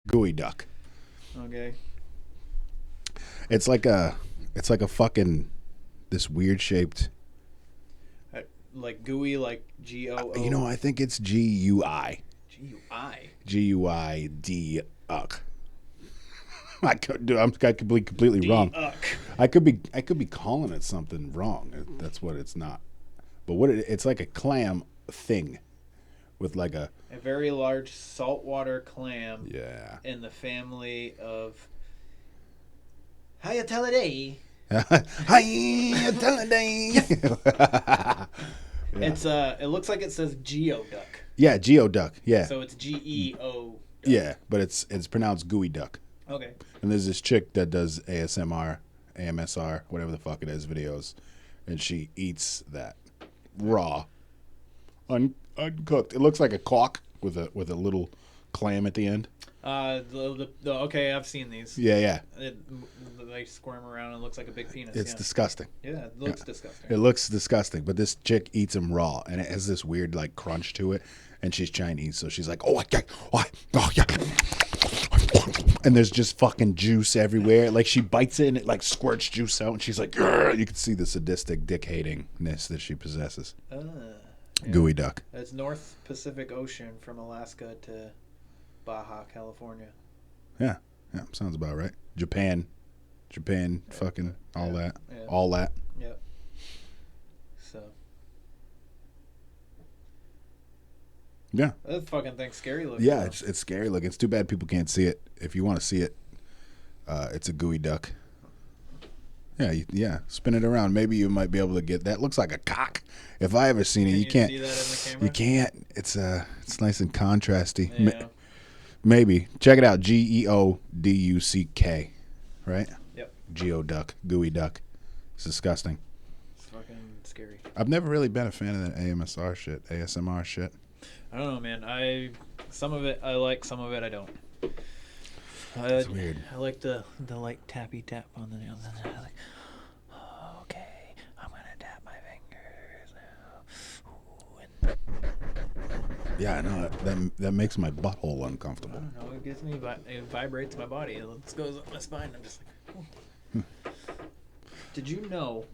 Gooey duck. Okay. It's like a fucking this weird shaped. Like gooey, like G-O-O. You know, I think it's G-U-I. G-U-I. G-U-I-D uck. I could be completely wrong. D-uck. I could be calling it something wrong. That's what it's not. But it's like a clam thing with like a very large saltwater clam. Yeah. In the family of Hyatelidae. Hyatelidae. Yeah. It looks like it says geoduck. Yeah, geoduck. Yeah. So it's G-E-O. Yeah, but it's pronounced gooey duck. Okay. And there's this chick that does ASMR, whatever the fuck it is, videos, and she eats that raw, uncooked. It looks like a caulk with a little clam at the end. Okay, I've seen these. Yeah. They squirm around and it looks like a big penis. It's disgusting. Yeah, it looks disgusting. It looks disgusting, but this chick eats them raw, and it has this weird like crunch to it. And she's Chinese, so she's like, oh yeah. And there's just fucking juice everywhere. Like she bites it and it like squirts juice out, and she's like, "Grr." You can see the sadistic dick hatingness that she possesses. Yeah. Gooey duck. It's North Pacific Ocean from Alaska to Baja, California. Yeah, sounds about right. Japan, fucking all that. Yep. So. Yeah. That fucking thing's scary looking. Yeah, it's scary looking. It's too bad people can't see it. If you want to see it, it's a gooey duck. Yeah. Spin it around. Maybe you might be able to get that. Looks like a cock. If I ever seen it, you can't. See that in the camera? You can't. It's nice and contrasty. Yeah. Maybe check it out. Geoduck, right? Yep. Geoduck, gooey duck. It's disgusting. It's fucking scary. I've never really been a fan of that ASMR shit. I don't know, man. Some of it I like, some of it I don't. It's weird. I like the light tappy tap on the nails. I like, okay, I'm gonna tap my fingers now. Yeah, I know that makes my butthole uncomfortable. I don't know. It gives me it vibrates my body. It goes up my spine. I'm just like, Did you know?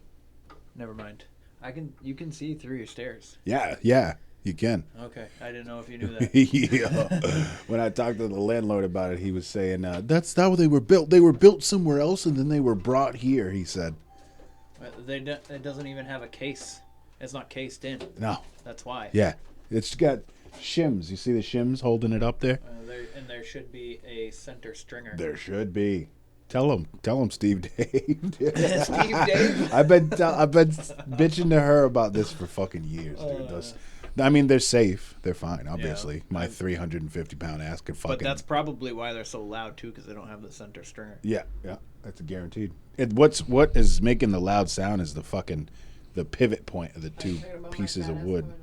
Never mind. You can see through your stairs. Yeah. You can. Okay, I didn't know if you knew that. Yeah. When I talked to the landlord about it, he was saying, that's not how they were built. They were built somewhere else, and then they were brought here, he said. It doesn't even have a case. It's not cased in. No. That's why. Yeah. It's got shims. You see the shims holding it up there? And there should be a center stringer. There should be. Tell him, Steve Dave. Steve Dave? I've been bitching to her about this for fucking years, dude. I mean, they're safe. They're fine, obviously. Yeah. My 350-pound ass could fucking... But that's probably why they're so loud, too, because they don't have the center stringer. Yeah. That's guaranteed. What is making the loud sound is the pivot point of the two pieces of wood.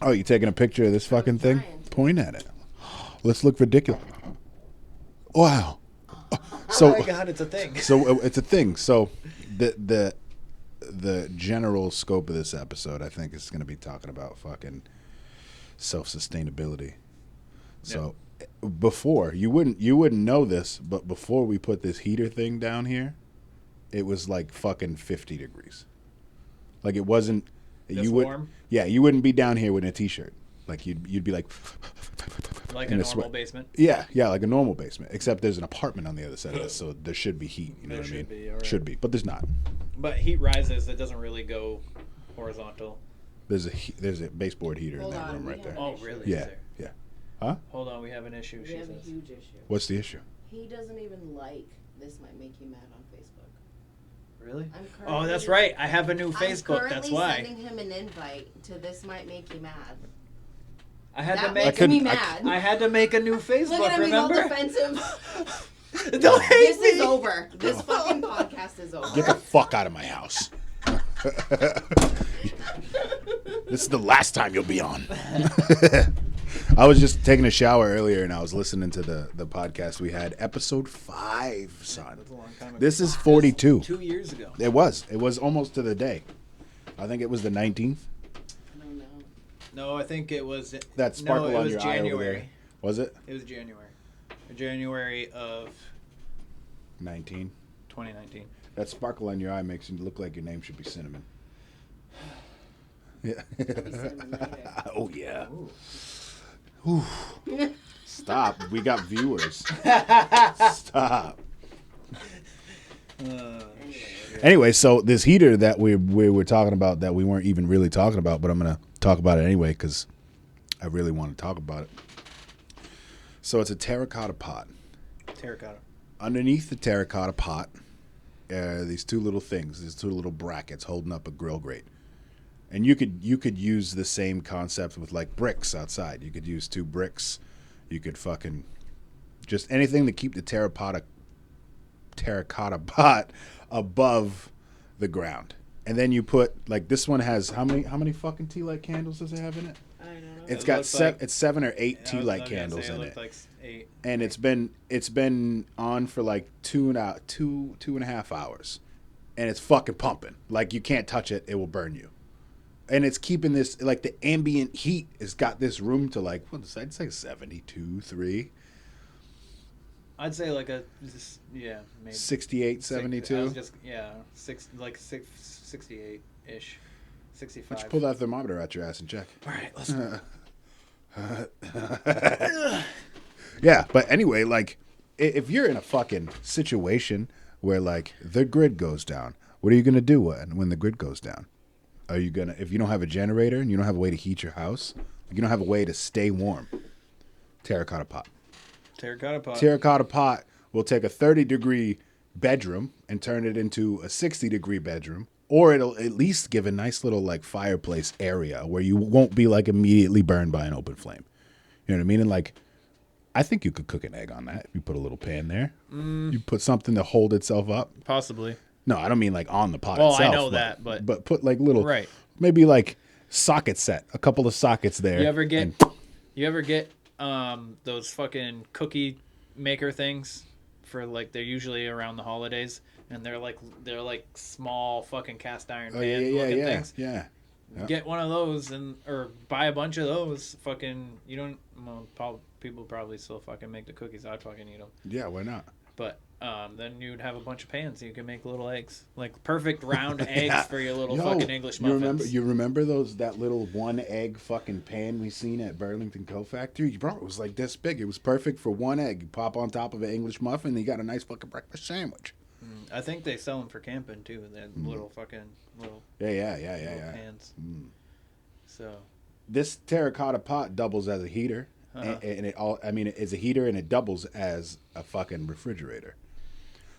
Oh, you taking a picture of this fucking thing? Point at it. Let's look ridiculous. Wow. Oh my God, it's a thing. So it's a thing. So the general scope of this episode, I think, is going to be talking about fucking self-sustainability. So before, you wouldn't know this, but before we put this heater thing down here, it was like fucking 50 degrees. Like it wasn't. Warm? Yeah, you wouldn't be down here with a t-shirt. Like you'd be like a normal basement. Yeah, like a normal basement. Except there's an apartment on the other side of this, so there should be heat. You know what I mean? Right. Should be, but there's not. But heat rises. It doesn't really go horizontal. There's a baseboard heater in that room right there. Oh, really? Yeah. Huh? Hold on, we have an issue. We have a huge issue. What's the issue? He doesn't even like This Might Make You Mad on Facebook. Really? Oh, that's right. I have a new Facebook. That's why. I'm currently sending him an invite to This Might Make You Mad. I had that to make me mad. I had to make a new Facebook. Look at him, remember? he's all defensive. Don't hate This is over. This fucking podcast is over. Get the fuck out of my house. This is the last time you'll be on. I was just taking a shower earlier and I was listening to the podcast we had, episode 5, son. That's a long time ago. This is 42. 2 years ago. It was almost to the day. I think it was the 19th. I don't know. No, I think it was That sparkle it on was your eye over January. there. Was it? It was January. January of 19. 2019. That sparkle on your eye makes you look like your name should be Cinnamon. Yeah. I'll be cinnamon later. Oh, yeah. Ooh. Whew. Stop. We got viewers. Stop. Anyway, so this heater that we were talking about that we weren't even really talking about, but I'm going to talk about it anyway because I really want to talk about it. So it's a terracotta pot. Terracotta. Underneath the terracotta pot, these two little things, these two little brackets holding up a grill grate. And you could use the same concept with like bricks outside. You could use 2 bricks. You could fucking just anything to keep the terracotta pot above the ground. And then you put like this one has how many fucking tea light candles does it have in it? I don't know. It's It got looks like- it's 7 or 8 tea I was light gonna candles say in looked it. like 8. And it's been on for like two and a half hours, and it's fucking pumping. Like you can't touch it; it will burn you. And it's keeping this like the ambient heat has got this room to like I'd say 72, 3, I'd say like maybe 68, 72. I was just 68 ish, Why 65. don't you pull that thermometer out your ass and check? All right, let's. Yeah, but anyway, like if you're in a fucking situation where like the grid goes down, what are you gonna do when the grid goes down? Are you gonna, if you don't have a generator and you don't have a way to heat your house, you don't have a way to stay warm? Terracotta pot. Terracotta pot. Terracotta pot will take a 30-degree bedroom and turn it into a 60-degree bedroom, or it'll at least give a nice little like fireplace area where you won't be like immediately burned by an open flame. You know what I mean? And like, I think you could cook an egg on that. You put a little pan there. You put something to hold itself up. Possibly. No, I don't mean like on the pot Well, itself. I know that, but put like little, right. maybe like socket set, a couple of sockets there. You ever get those fucking cookie maker things for like they're usually around the holidays and they're like small fucking cast iron pan looking things. Yeah. Get one of those or buy a bunch of those. Fucking you don't. Well, people probably still fucking make the cookies. I'd fucking eat them. Yeah, why not? But then you'd have a bunch of pans. You can make little eggs, like perfect round eggs for your little fucking English muffins. You remember that little 1 egg fucking pan we seen at Burlington Coat Factory? Bro, it was like this big. It was perfect for 1 egg. You pop on top of an English muffin, and you got a nice fucking breakfast sandwich. I think they sell them for camping too. They're little fucking little Yeah. pans. So This terracotta pot doubles as a heater, and it's a heater and it doubles as a fucking refrigerator.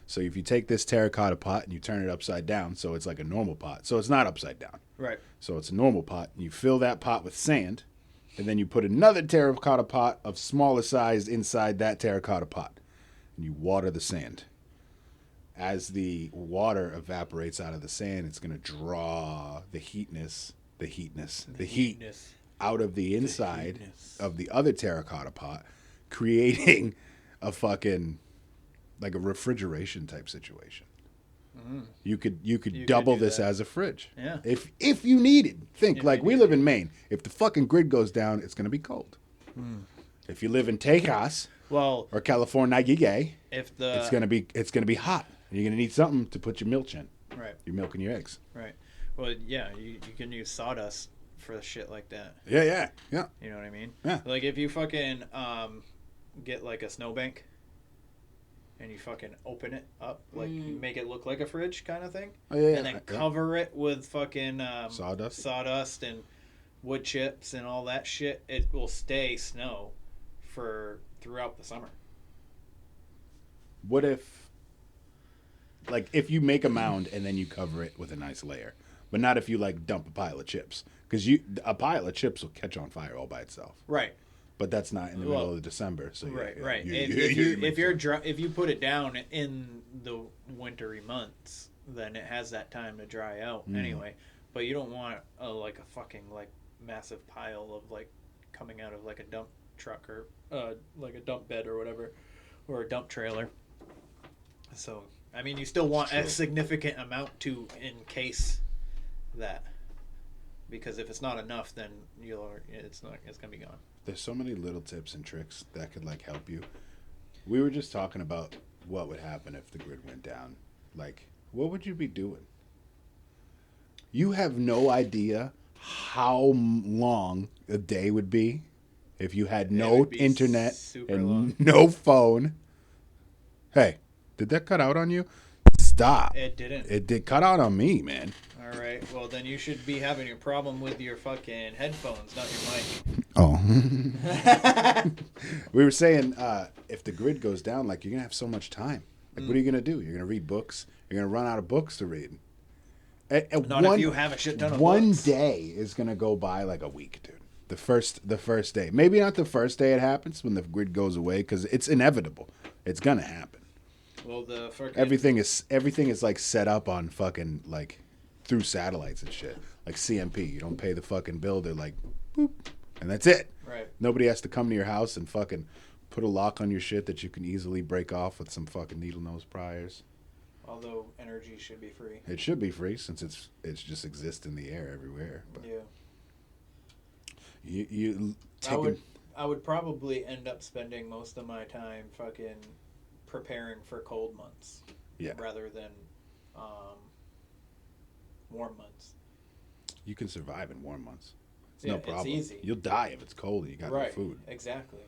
So if you take this terracotta pot and you turn it upside down, so it's like a normal pot. So it's not upside down. right. So it's a normal pot. And you fill that pot with sand, and then you put another terracotta pot of smaller size inside that terracotta pot, and you water the sand. As the water evaporates out of the sand, it's going to draw the heat out of the inside of the other terracotta pot, creating a fucking like a refrigeration type situation. You could double do this that. as a fridge. Yeah. If you needed. Think If like you we need live in Maine. If the fucking grid goes down, it's going to be cold. If you live in Texas Well, or California, if the it's going to be hot. You're going to need something to put your milk in. right, Your milk and your eggs. right. Well, yeah, you can use sawdust for shit like that. Yeah. You know what I mean? Yeah. Like if you fucking get like a snowbank and you fucking open it up, like you make it look like a fridge kind of thing, Oh, yeah. and then cover it with fucking Sawdust? and wood chips and all that shit, it will stay snow for throughout the summer. What if, like, if you make a mound and then you cover it with a nice layer, but not if you like dump a pile of chips, because a pile of chips will catch on fire all by itself. Right. But that's not in the middle of December, so Right. If you put it down in the wintry months, then it has that time to dry out anyway. But you don't want like a fucking like massive pile of like coming out of like a dump truck or like a dump bed or whatever, or a dump trailer. So I mean, you still want a significant amount to encase that, because if it's not enough, then it's gonna be gone. There's so many little tips and tricks that could like help you. We were just talking about what would happen if the grid went down. Like, what would you be doing? You have no idea how long a day would be if you had no internet and long. no phone. Hey, did that cut out on you? Stop. It didn't. It did cut out on me, man. All right. Well, then you should be having a problem with your fucking headphones, not your mic. Oh. We were saying if the grid goes down, like, you're going to have so much time. Like, what are you going to do? You're going to read books? You're going to run out of books to read. Not if you have a shit ton of one books. day is going to go by like a week, dude. The first day. Maybe not the first day it happens when the grid goes away, because it's inevitable. It's going to happen. Well, the fucking... Everything is like set up on fucking like through satellites and shit. Like CMP. You don't pay the fucking bill. They're like, boop. And that's it. Right. Nobody has to come to your house and fucking put a lock on your shit that you can easily break off with some fucking needle nose pliers. Although energy should be free. It should be free since it's just exists in the air everywhere. But yeah. You I would probably end up spending most of my time fucking preparing for cold months. Yeah. Rather than warm months. You can survive in warm months. It's Yeah, no problem. it's easy. You'll die if it's cold and you got no food. Exactly.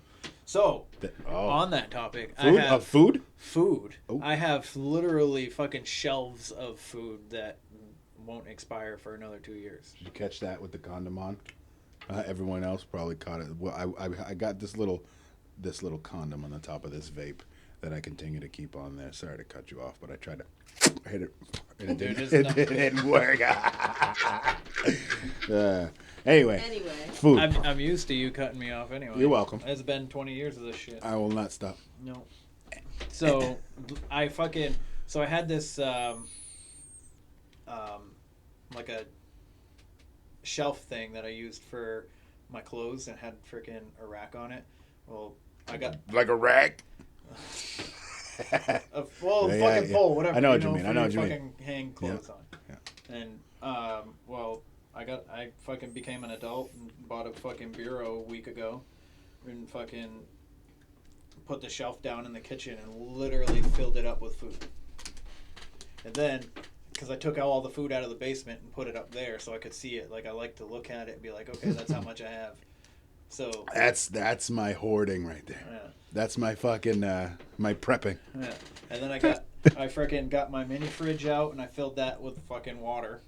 So, on that topic, food? I have food? Food. Oh. I have literally fucking shelves of food that won't expire for another 2 years. Did you catch that with the condom on? Everyone else probably caught it. Well, I got this little condom on the top of this vape that I continue to keep on there. Sorry to cut you off, but I tried to hit it and it didn't work. Anyway, food. I'm used to you cutting me off anyway. You're welcome. It's been 20 years of this shit. I will not stop. No. So I had this like a shelf thing that I used for my clothes and had freaking a rack on it. Well, I got like a rack. Pole, whatever. I know what you mean. I know what you mean. Fucking hang clothes on. Yeah. And I fucking became an adult and bought a fucking bureau a week ago, and fucking put the shelf down in the kitchen and literally filled it up with food. And then, because I took all the food out of the basement and put it up there so I could see it. Like, I like to look at it and be like, okay, that's how much I have. So that's my hoarding right there. Yeah. That's my fucking my prepping. Yeah. And then I freaking got my mini fridge out and I filled that with fucking water.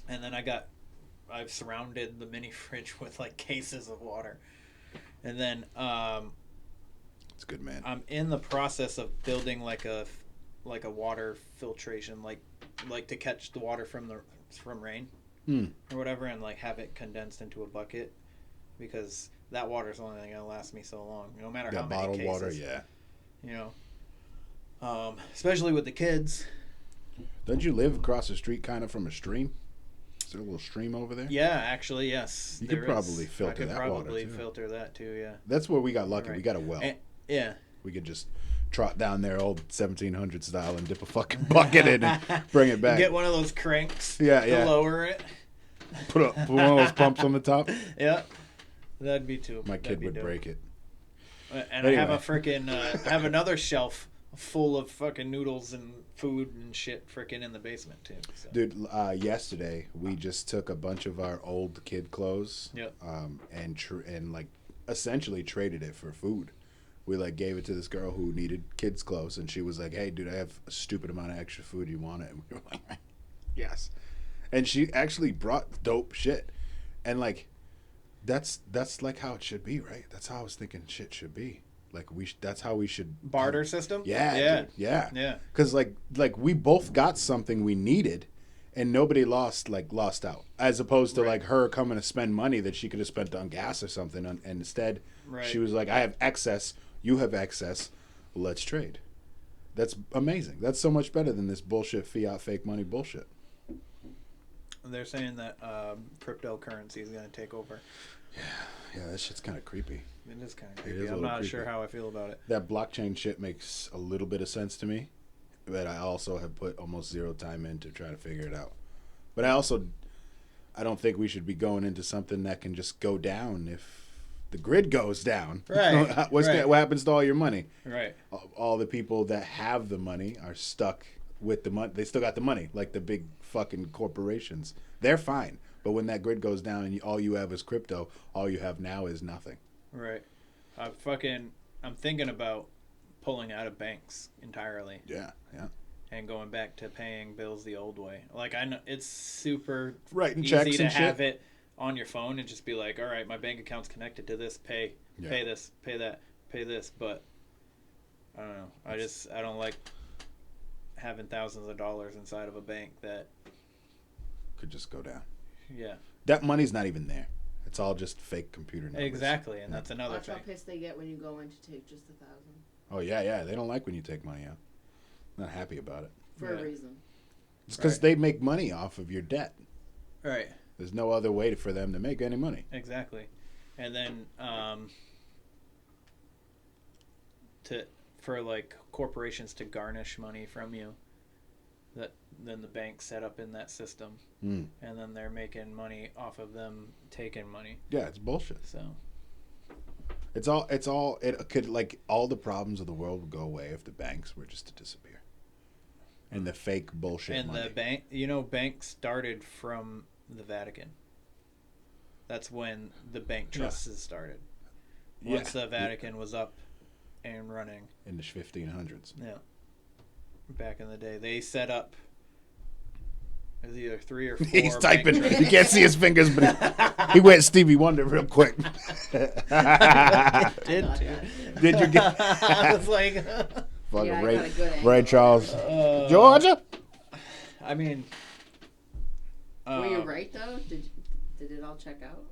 And then I've surrounded the mini fridge with like cases of water. And then it's good, man. I'm in the process of building like a water filtration, like to catch the water from rain or whatever, and like have it condensed into a bucket, because that water is only gonna last me so long, no matter how many bottled cases. Water, yeah. You know, especially with the kids. Don't you live across the street, kind of from a stream? Is there a little stream over there? Yeah, actually, yes. You could probably filter that water, too. I could probably filter that too. Yeah. That's where we got lucky. Right. We got a well. Yeah. We could just trot down there old 1700 style and dip a fucking bucket in and bring it back. Get one of those cranks to lower it. Put one of those pumps on the top. Yeah. That'd be too. My kid would break it. And anyway. I have a freaking have another shelf full of fucking noodles and food and shit freaking in the basement too. So. Dude, yesterday we just took a bunch of our old kid clothes and like essentially traded it for food. We like gave it to this girl who needed kids clothes, and she was like, "Hey, dude, I have a stupid amount of extra food. You want it?" And we were like, "Yes." And she actually brought dope shit, and like, that's like how it should be, right? That's how I was thinking shit should be. Like that's how we should barter system. Yeah, dude, yeah. Because like we both got something we needed, and nobody lost out. As opposed to like her coming to spend money that she could have spent on gas or something, and instead she was like, "I have excess. You have excess. Let's trade." That's amazing. That's so much better than this bullshit fiat fake money bullshit. They're saying that cryptocurrency is going to take over. Yeah, that shit's kind of creepy. It is kind of creepy. I'm not sure how I feel about it. That blockchain shit makes a little bit of sense to me, but I also have put almost zero time in to try to figure it out. But I also I don't think we should be going into something that can just go down if the grid goes down. Right. What happens to all your money? Right. All the people that have the money are stuck with the money. They still got the money, like the big fucking corporations. They're fine. But when that grid goes down and all you have is crypto, all you have now is nothing. Right. I'm thinking about pulling out of banks entirely. Yeah. And going back to paying bills the old way. Like, I know it's super Writing easy checks to and have shit. it on your phone and just be like, all right, my bank account's connected to this. Pay this, pay that, pay this. But I don't know. I don't like having thousands of dollars inside of a bank that Could just go down. Yeah. That money's not even there. It's all just fake computer numbers. Exactly, and that's another Watch thing. how pissed they get when you go in to take just 1,000 Oh, yeah. They don't like when you take money out. Not happy about it. for a reason. It's because they make money off of your debt. Right. There's no other way for them to make any money. Exactly. And then for like corporations to garnish money from you, then the bank set up in that system, and then they're making money off of them taking money. Yeah, it's bullshit. So it could, like, all the problems of the world would go away if the banks were just to disappear. And the fake bullshit and money. the bank started from the Vatican. That's when the bank trusts started. Once the Vatican was up and running in the 1500s. Yeah. Back in the day, they set up. There's either 3 or 4. He's typing. You can't see his fingers, but he went Stevie Wonder real quick. Did you get? I was like, fucking Ray Charles, Georgia. I mean, were you right though? Did it all check out?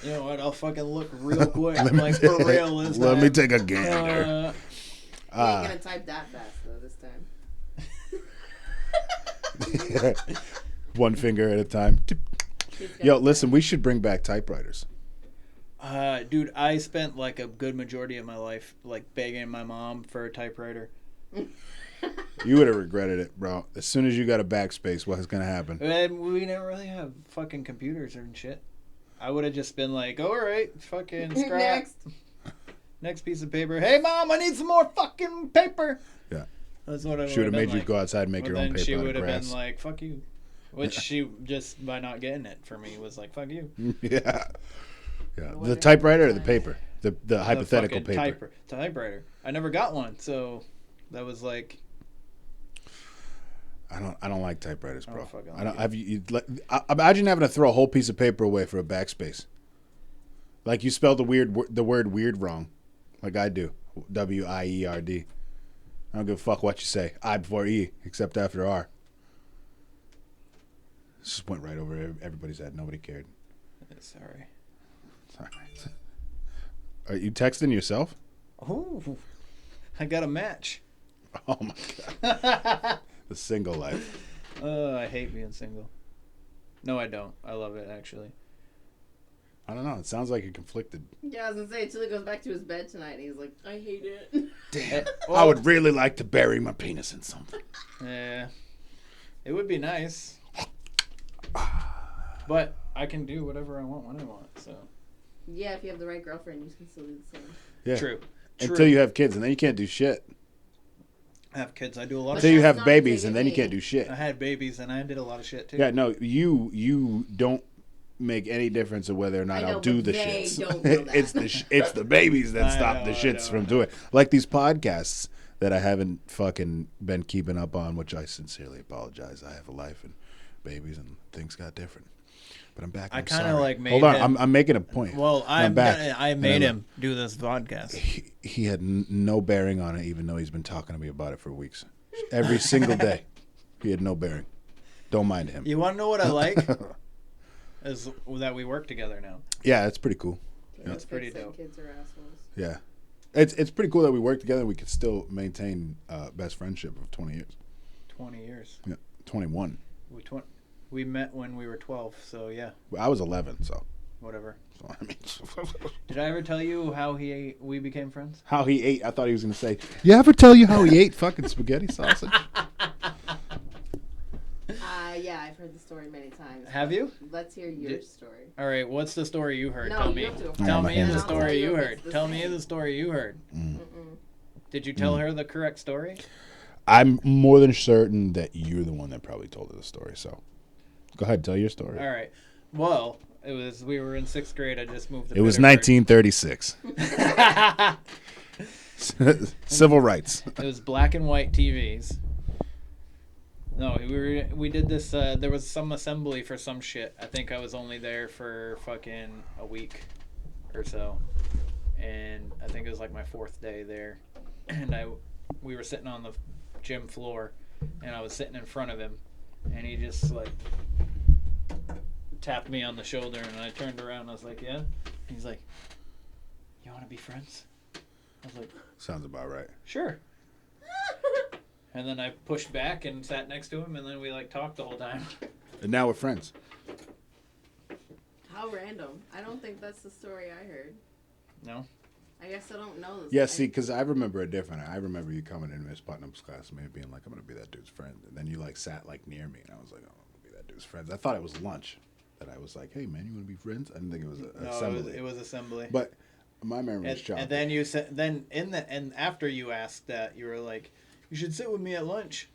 You know what? I'll fucking look real quick. Like, for real this time. Let me take a gander. You ain't gonna type that fast though this time. One finger at a time. Yo, listen, we should bring back typewriters. Dude, I spent like a good majority of my life like begging my mom for a typewriter. You would have regretted it, bro. As soon as you got a backspace, what's gonna happen? And we didn't really have fucking computers and shit. I would have just been like, all right, fucking scrap. Next piece of paper. Hey, Mom, I need some more fucking paper. Yeah. That's what I would have She would have made like. you go outside and make your own paper she out of would have grass. been like, fuck you. Which she, just by not getting it for me, was like, fuck you. Yeah. The typewriter or the paper? The hypothetical paper. Typewriter. I never got one, so that was like... I don't like typewriters, bro. I don't imagine having to throw a whole piece of paper away for a backspace. Like you spelled the word weird wrong, like I do. W-I-E-R-D. I don't give a fuck what you say. I before E, except after R. Just went right over everybody's head. Nobody cared. Sorry. Are you texting yourself? Oh, I got a match. Oh my god. The single life. I hate being single. No, I don't. I love it, actually. I don't know. It sounds like you're conflicted. Yeah, I was gonna say, until he goes back to his bed tonight, and he's like, I hate it. Damn. I would really like to bury my penis in something. Yeah. It would be nice. But I can do whatever I want when I want, so. Yeah, if you have the right girlfriend, you can still do the same. Yeah. True. Until you have kids, and then you can't do shit. I have kids. I do a lot of Until shit. you have babies, and then you can't do shit. I had babies, and I did a lot of shit, too. Yeah, no, you don't make any difference of whether or not I'll do the shits. Don't know that. It's the babies that stop the shits from doing it. Like these podcasts that I haven't fucking been keeping up on, which I sincerely apologize. I have a life and babies, and things got different. But I'm back. I kind of like made Hold on, him, I'm making a point. Well, I'm back. I made him do this podcast. He had no bearing on it, even though he's been talking to me about it for weeks. Every single day, he had no bearing. Don't mind him. You want to know what I like? Is that we work together now. Yeah, it's pretty cool. That's pretty dope. Kids are assholes. Yeah, it's pretty cool that we work together and we can still maintain best friendship of 20 years. 20 years. Yeah, 21. We met when we were 12, so yeah. I was 11, so. Whatever. So I mean, did I ever tell you how we became friends? How he ate? I thought he was going to say, "You ever tell you how he ate fucking spaghetti sausage?" Yeah, Yeah, I've heard the story many times. Have you? Let's hear your story. All right, what's the story you heard? No, Tell you me. have to go Tell first. me the I'll story tell you you if heard. it's the Tell me same. the story you heard. Did you tell her the correct story? I'm more than certain that you're the one that probably told her the story. So, go ahead, tell your story. All right. Well, we were in 6th grade. I just moved to It was Bitterford. 1936. Civil rights. It was black and white TVs. No, we did this. There was some assembly for some shit. I think I was only there for fucking a week or so, and I think it was like my 4th day there. And we were sitting on the gym floor, and I was sitting in front of him, and he just like tapped me on the shoulder, and I turned around. And I was like, "Yeah." He's like, "You want to be friends?" I was like, Sounds about right. "Sure." And then I pushed back and sat next to him, and then we like talked the whole time. And now we're friends. How random. I don't think that's the story I heard. No? I guess I don't know this. Yeah, see, because I remember it different. I remember you coming in Miss Putnam's class, maybe being like, I'm going to be that dude's friend. And then you like sat like near me, and I was like, oh, I'm going to be that dude's friend. I thought it was lunch that I was like, hey, man, you want to be friends? I didn't think it was assembly. It was assembly. But my memory was and choppy. then you said, and after you asked that, you were like, you should sit with me at lunch.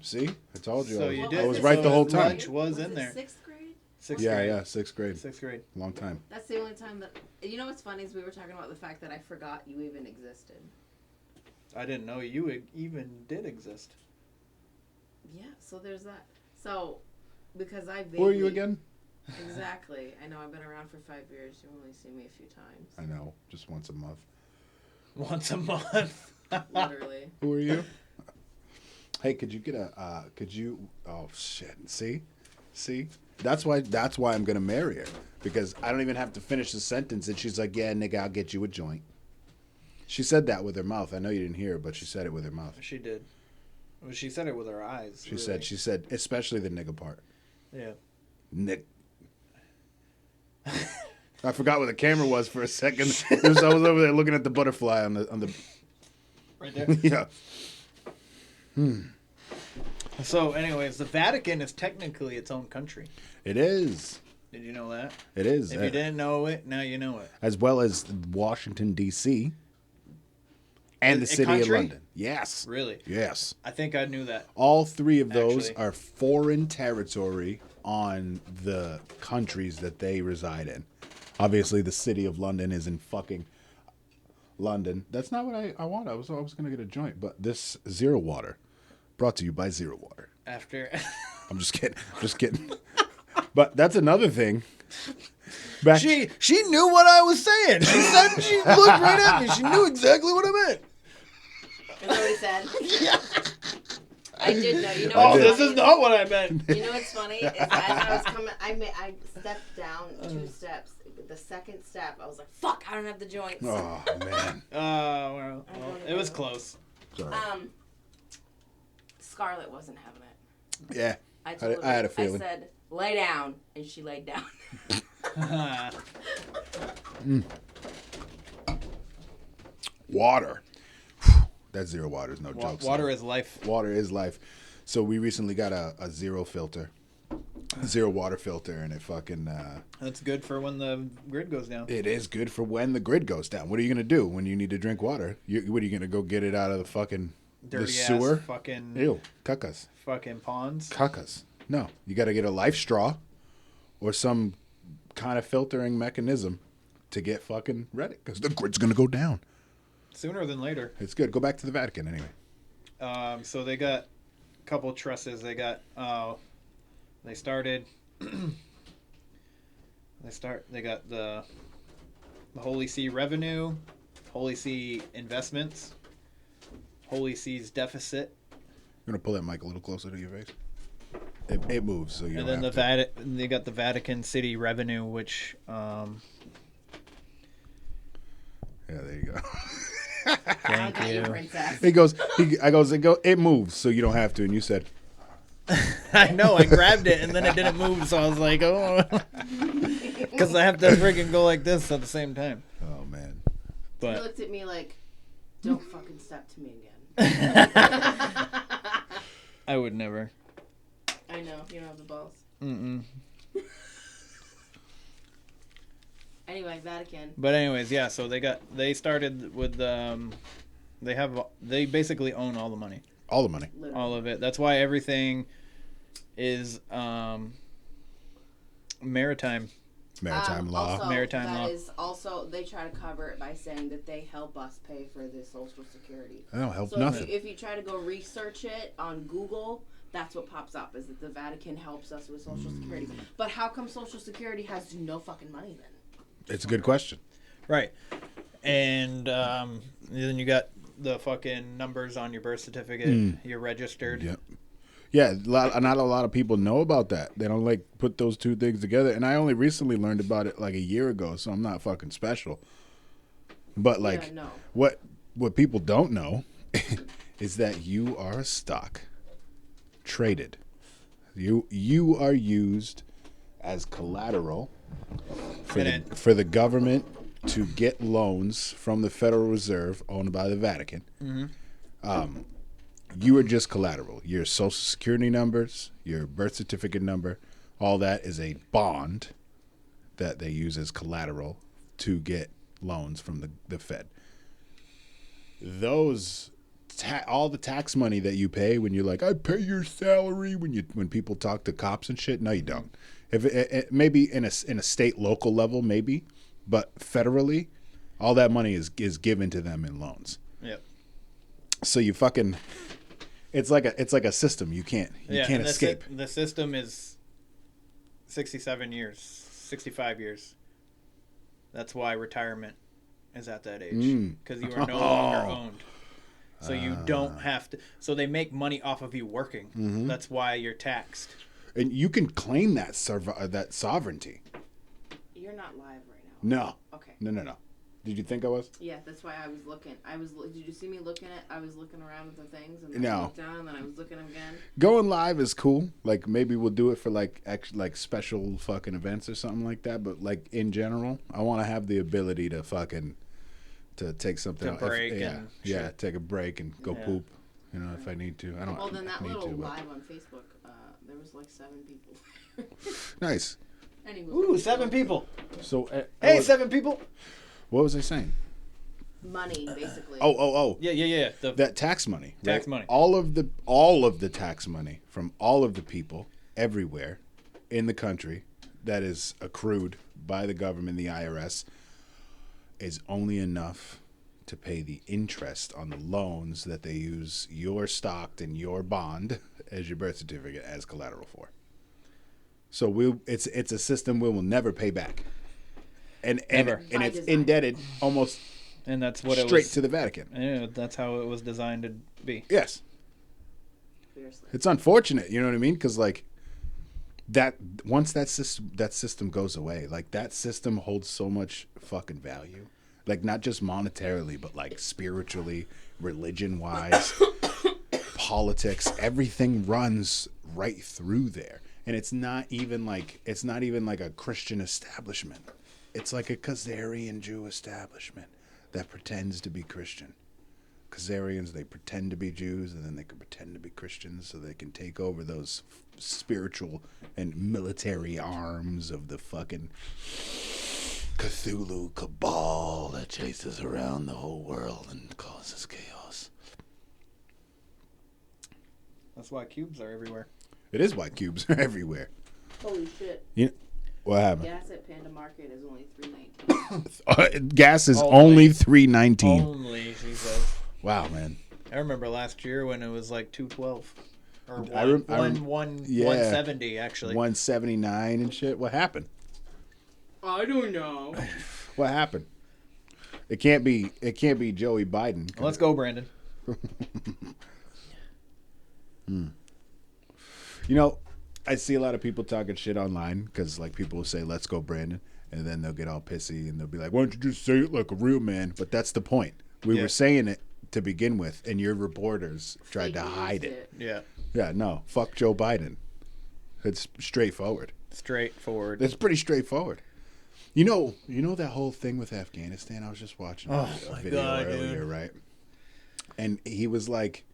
See? I told you. So I was, you did. I was So right the whole lunch time. Lunch was in there. 6th grade? 6th Yeah, grade. yeah, 6th grade. 6th grade. Long time. That's the only time that... You know what's funny is we were talking about the fact that I forgot you even existed. I didn't know you even did exist. Yeah, so there's that. So, because I vaguely... Who are you again? Exactly. I know I've been around for 5 years. You only see me a few times. I know, just once a month. Once a month. Literally. Who are you? Hey, could you get oh shit. See? That's why I'm gonna marry her. Because I don't even have to finish the sentence and she's like, yeah, nigga, I'll get you a joint. She said that with her mouth. I know you didn't hear her, but she said it with her mouth. She did. Well, she said it with her eyes. She said, especially the nigga part. Yeah. Nick. I forgot where the camera was for a second. I was over there looking at the butterfly on the Right there. yeah. So, anyways, the Vatican is technically its own country. It is. Did you know that? It is. If you didn't know it, now you know it. As well as Washington, D.C. and the city country? of London. Yes. Really? Yes. I think I knew that. All three of those Actually. are foreign territory on the countries that they reside in. Obviously, the city of London is in fucking London. That's not what I want. I was going to get a joint, but this Zero Water, brought to you by Zero Water. After. I'm just kidding. But that's another thing. She knew what I was saying. She said, she looked right at me. She knew exactly what I meant. Is that what he said? Yeah. I did know. You know Oh, what's this funny is not what I meant. You know what's funny? Is as I was coming, I stepped down 2 steps. The second step, I was like, "Fuck! I don't have the joints." Oh man. Well, it was close. Sorry. Scarlett wasn't having it. Yeah. I told her, I had a feeling. I said, "Lay down," and she laid down. Water. That Zero Water is no joke. Water is life. Water is life. So we recently got a zero filter, zero water filter, and it fucking. That's good for when the grid goes down. It is good for when the grid goes down. What are you gonna do when you need to drink water? What are you gonna go get it out of the fucking Dirty the sewer? ass fucking. Ew, cacas. Fucking ponds. Cacas. No, you got to get a life straw, or some kind of filtering mechanism to get fucking ready because the grid's gonna go down. Sooner than later. It's good. Go back to the Vatican anyway. So they got a couple trusses. They got. They started. They got the Holy See revenue, Holy See investments, Holy See's deficit, You're gonna pull that mic a little closer to your face. It moves, so you. and don't then have to. they got the Vatican City revenue, which. Yeah, there you go. Thank you. Princess. It moves, so you don't have to. And you said, I know. I grabbed it and then it didn't move, so I was like, oh, because I have to freaking go like this at the same time. oh man. He But looked at me like, "Don't fucking step to me again." I would never. I know. You don't have the balls. Mm-mm. Anyway, Vatican. But anyways, yeah. So they started with they basically own all the money. All the money. Literally. All of it. That's why everything is maritime. Maritime law. Also, Maritime law. That is also, they try to cover it by saying that they help us pay for the Social Security. They don't help So nothing. if you try to go research it on Google, that's what pops up, is that the Vatican helps us with Social Security. But how come Social Security has no fucking money then? It's a good question. Right. And then you got the fucking numbers on your birth certificate. You're registered. Yep. Yeah, not a lot of people know about that. They don't like put those two things together. And I only recently learned about it like a year ago, so I'm not fucking special. But like, Yeah, no. what people don't know is that you are a stock traded. You are used as collateral for the government to get loans from the Federal Reserve, owned by the Vatican. Mm-hmm. You are just collateral. Your social security numbers, your birth certificate number, all that is a bond that they use as collateral to get loans from the Fed. Those all the tax money that you pay when you're like, I pay your salary, when people talk to cops and shit. No, you don't. If it maybe in a state local level, maybe, but federally, all that money is given to them in loans. Yep. So you fucking, it's like a system. You can't escape. The system is 67 years, 65 years. That's why retirement is at that age, because you are no longer owned. So you don't have to. So they make money off of you working. Mm-hmm. That's why you're taxed. And you can claim that sovereignty. You're not live right now. No. Okay. No. Did you think I was? Yeah, that's why I was looking. Did you see me looking at? I was looking around at the things, and then No. I looked down, and then I was looking again. Going live is cool. Like maybe we'll do it for like special fucking events or something like that. But like in general, I want to have the ability to take something. To break take a break and go poop. You know, if I need to. I don't. Well, then that need little to, live on Facebook, there was like 7 people. Nice. Anyway. Ooh, 7 people. So Hey, 7 people. What was I saying? Money, basically. Oh. Yeah. That tax money. Tax right? money. All of the tax money from all of the people everywhere in the country that is accrued by the government, the IRS, is only enough to pay the interest on the loans that they use your stock and your bond as your birth certificate as collateral for. So it's a system we will never pay back. And it's indebted almost and that's what straight to the Vatican. Yeah, that's how it was designed to be. Yes. Seriously. It's unfortunate, you know what I mean? Because like that once that system goes away, like that system holds so much fucking value, like not just monetarily, but like spiritually, religion wise, politics, everything runs right through there, and it's not even like a Christian establishment. It's like a Khazarian Jew establishment that pretends to be Christian. Khazarians, they pretend to be Jews, and then they can pretend to be Christians so they can take over those spiritual and military arms of the fucking Cthulhu cabal that chases around the whole world and causes chaos. That's why cubes are everywhere. It is why cubes are everywhere. Holy shit. What happened? Gas at Panda Market is only $3.19. Gas is only $3.19. Only, she says. Wow, man. I remember last year when it was like $2.12. Or 170 actually. 179 and shit. What happened? I don't know. What happened? It can't be Joey Biden. Let's go, Brandon. You know, I see a lot of people talking shit online because like people will say, "Let's go, Brandon," and then they'll get all pissy and they'll be like, "Why don't you just say it like a real man?" But that's the point. We were saying it to begin with, and your reporters tried to hide it. Yeah. Yeah, no, fuck Joe Biden. It's straightforward. It's pretty straightforward. You know that whole thing with Afghanistan? I was just watching a video earlier, right? And he was like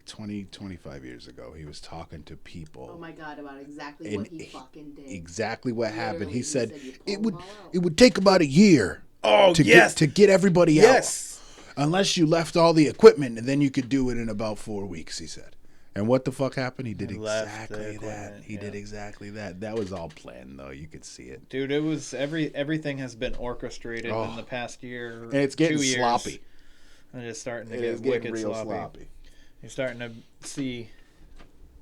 25 years ago, he was talking to people. Oh my God, about exactly what he fucking did. Exactly what happened. He said it would take about a year to get everybody out. Unless you left all the equipment, and then you could do it in about 4 weeks, he said. And what the fuck happened? He did exactly that. He did exactly that. That was all planned, though. You could see it. Dude, it was everything has been orchestrated in the past year. And it's getting sloppy. And it's starting to get wicked real sloppy. You're starting to see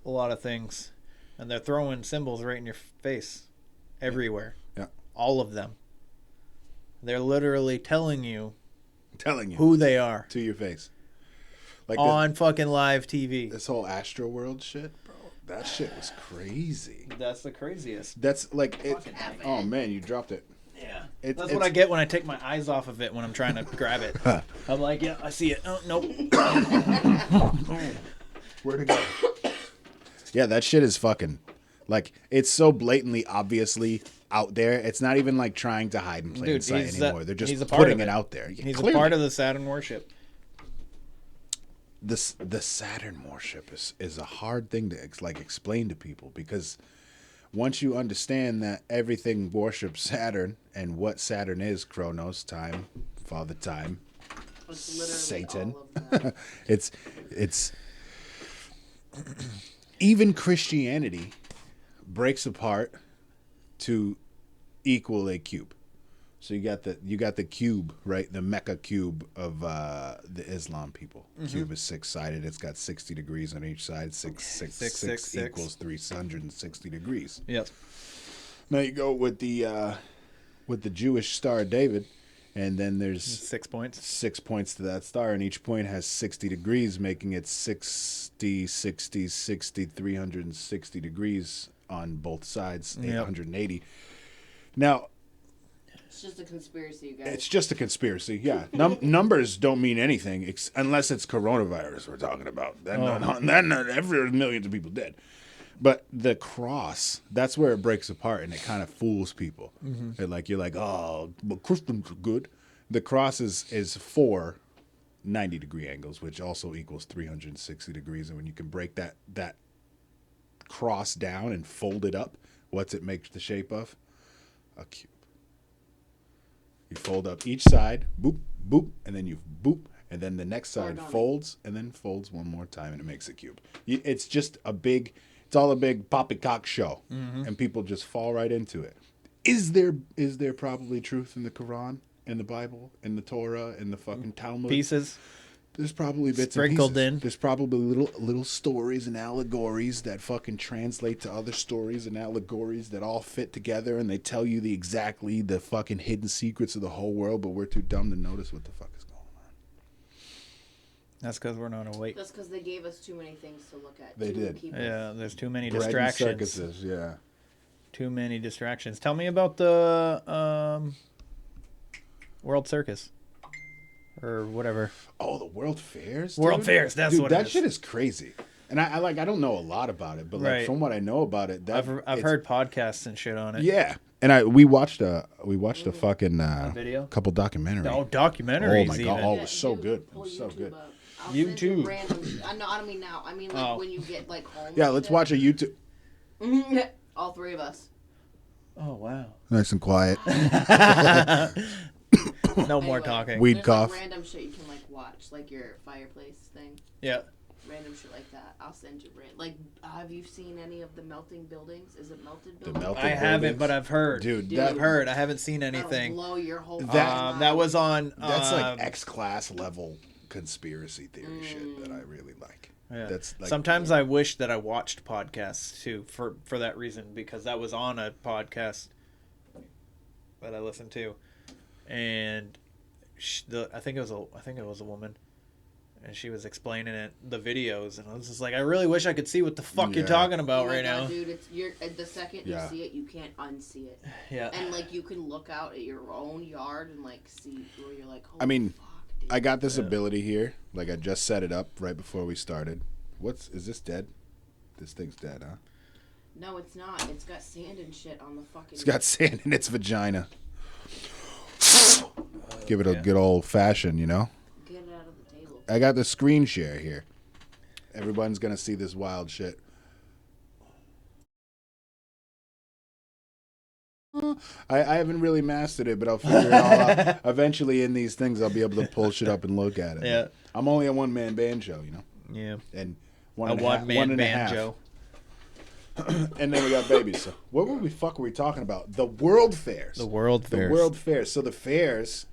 a lot of things. And they're throwing symbols right in your face. Everywhere. Yeah. All of them. They're literally telling you who they are. To your face. Like on fucking live TV. This whole Astro World shit, bro. That shit was crazy. That's the craziest. That's like it. Oh man, you dropped it. Yeah. That's what I get when I take my eyes off of it when I'm trying to grab it. I'm like, yeah, I see it. Oh, nope. Where'd it go? Yeah, that shit is fucking. Like, it's so blatantly, obviously out there. It's not even like trying to hide in plain sight anymore. They're just putting it out there. He's a part of the Saturn worship. The Saturn worship is a hard thing to explain to people, because once you understand that everything worships Saturn, and what Saturn is, Kronos, time, Father Time, Satan. It's even Christianity breaks apart to equal a cube. So you got the cube, right? The Mecca cube of the Islam people. Mm-hmm. Cube is 6-sided. It's got 60 degrees on each side. Six equals 360 degrees. Yep. Now you go with the Jewish Star of David, and then there's 6 points. 6 points to that star, and each point has 60 degrees, making it 60, 60, 60, 360 degrees on both sides, 880. Now, it's just a conspiracy, you guys. It's just a conspiracy, yeah. Numbers don't mean anything unless it's coronavirus we're talking about. Then every millions of people dead. But the cross, that's where it breaks apart, and it kind of fools people. Mm-hmm. And you're like, oh, but Christians are good. The cross is 4 90-degree angles, which also equals 360 degrees. And when you can break that cross down and fold it up, what's it make the shape of? A cube. You fold up each side, boop, boop, and then you boop, and then the next side folds, and then folds one more time, and it makes a cube. It's just it's all a big poppycock show, and people just fall right into it. Is there probably truth in the Quran, in the Bible, in the Torah, in the fucking Talmud? Pieces. There's probably bits sprinkled and pieces. In. There's probably little stories and allegories that fucking translate to other stories and allegories that all fit together, and they tell you the fucking hidden secrets of the whole world, but we're too dumb to notice what the fuck is going on. That's because we're not awake. That's because they gave us too many things to look at. They did. Yeah, there's too many bread distractions. And circuses, yeah. Too many distractions. Tell me about the World Circus. Or whatever. Oh, the World Fairs? World Fairs, that's what it is. That shit is crazy. And I don't know a lot about it, but from what I know about it, I've heard podcasts and shit on it. Yeah. And we watched a fucking video? Couple documentaries. Oh, documentaries. Oh my god, it was so good. It was so good. YouTube. I don't mean now. I mean when you get home. Yeah, let's watch a YouTube. All three of us. Oh wow. Nice and quiet. No more talking. Weed cough. Random shit you can watch, like your fireplace thing. Yeah. Random shit like that. I'll send you. Have you seen any of the melting buildings? Is it melted buildings? I haven't, but I've heard. Dude, I've heard. I haven't seen anything. That'll blow your whole. That was on. That's like X-class level conspiracy theory shit that I really like. Yeah. That's sometimes I wish that I watched podcasts too for that reason, because that was on a podcast that I listened to. And I think it was a woman, and she was explaining the videos, and I was just like, I really wish I could see what the fuck you're talking about right now. Dude, the second you see it, you can't unsee it. Yeah. And you can look out at your own yard and see where you're like, holy I mean, fuck, dude. I got this ability here. I just set it up right before we started. Is this dead? This thing's dead, huh? No, it's not. It's got sand and shit on the fucking. It's got sand in its vagina. Give it a good old fashioned, Get it out of the table. I got the screen share here. Everyone's gonna see this wild shit. I haven't really mastered it, but I'll figure it all out. Eventually, in these things, I'll be able to pull shit up and look at it. Yeah. I'm only a one-man band show, Yeah. And A one-man banjo. And then we got babies. So what were we talking about? The World Fairs. The World Fairs. The World Fairs. So the fairs,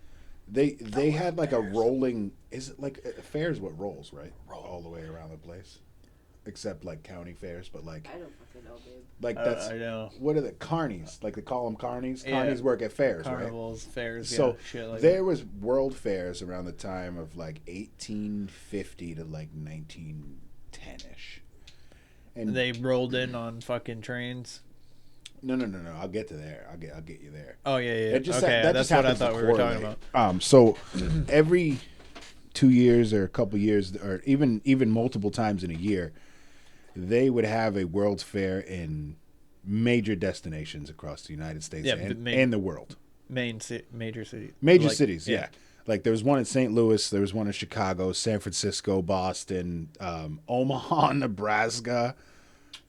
they had like a rolling. Is it like fairs? What rolls right? All the way around the place, except like county fairs. But like I don't fucking know, babe. like that's I know. what are the carnies? Like they call them carnies. Yeah. Carnies work at fairs, Carnivals, fairs. so shit like there that. was world fairs around the time of like 1850 to like 1910ish. And They rolled in on fucking trains. no. I'll get to there. I'll get you there. Oh yeah. It just, Okay, that that's just what I happens to thought we were talking correlate. about. So every 2 years or a couple years, or even multiple times in a year, they would have a World's Fair in major destinations across the United States and the world. Major cities. Major Like, cities, yeah. Like there was one in St. Louis, there was one in Chicago, San Francisco, Boston, Omaha, Nebraska.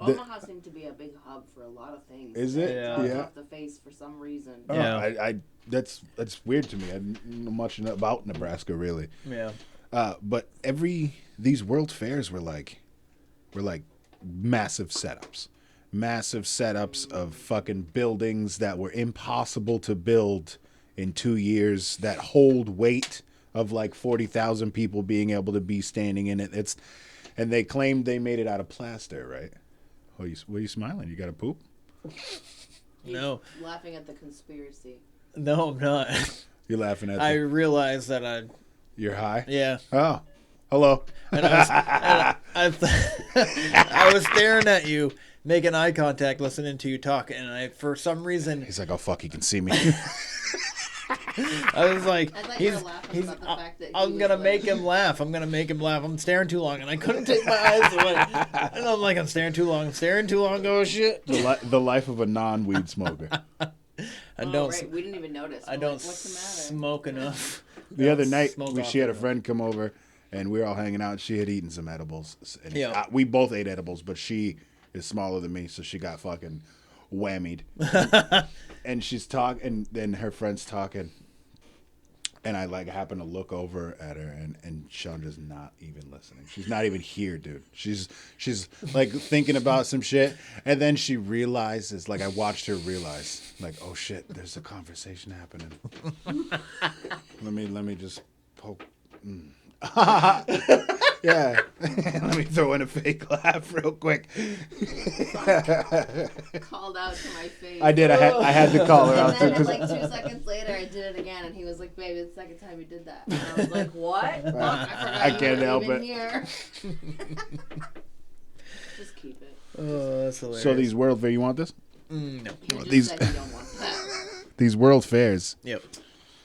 Omaha seemed to be a big hub for a lot of things. Is it? Dropped Yeah. off the face for some reason. Oh, Yeah. I that's weird to me. I didn't know much about Nebraska really. Yeah. But these world fairs were like massive setups of fucking buildings that were impossible to build in 2 years, that hold weight of like 40,000 people being able to be standing in it. And they claimed they made it out of plaster, right? What are you smiling? You got to poop? He's No. laughing at the conspiracy. No, I'm not. You're laughing at I realized that you're high? yeah. Oh, hello. And I was staring at you, making eye contact, listening to you talk, and for some reason, He's like, oh, fuck, he can see me. I was like, I thought you were laughing about the fact that he I'm was gonna like- make him laugh. I'm gonna make him laugh. I'm staring too long, and I couldn't take my eyes away. And I'm like, I'm staring too long. Oh shit! The life of a non-weed smoker. I Oh, don't. right. We didn't even notice. I We're don't like, what's the matter? smoke enough. The other night, Smoke off she had a enough. friend come over, and we were all hanging out. She had eaten some edibles. And Yeah. we both ate edibles, but she is smaller than me, so she got fucking whammied. And she's talking, and then her friend's talking, and I like happen to look over at her, and Chandra's not even listening. She's not even here, dude. She's like thinking about some shit, and then she realizes, like I watched her realize, like, oh shit, there's a conversation happening. Let me just poke. Yeah. Let me throw in a fake laugh real quick. Called out to my face. I did. I had to call her out And too. then 'Cause like 2 seconds later, I did it again, and he was like, "Babe, it's the second time you did that." And I was like, "What? Fuck, I forgot I you can't weren't help even it. Here. Just keep it. Oh, that's hilarious. so these world fair, you want this? No. You just These- said you don't want that. These world fairs, Yep.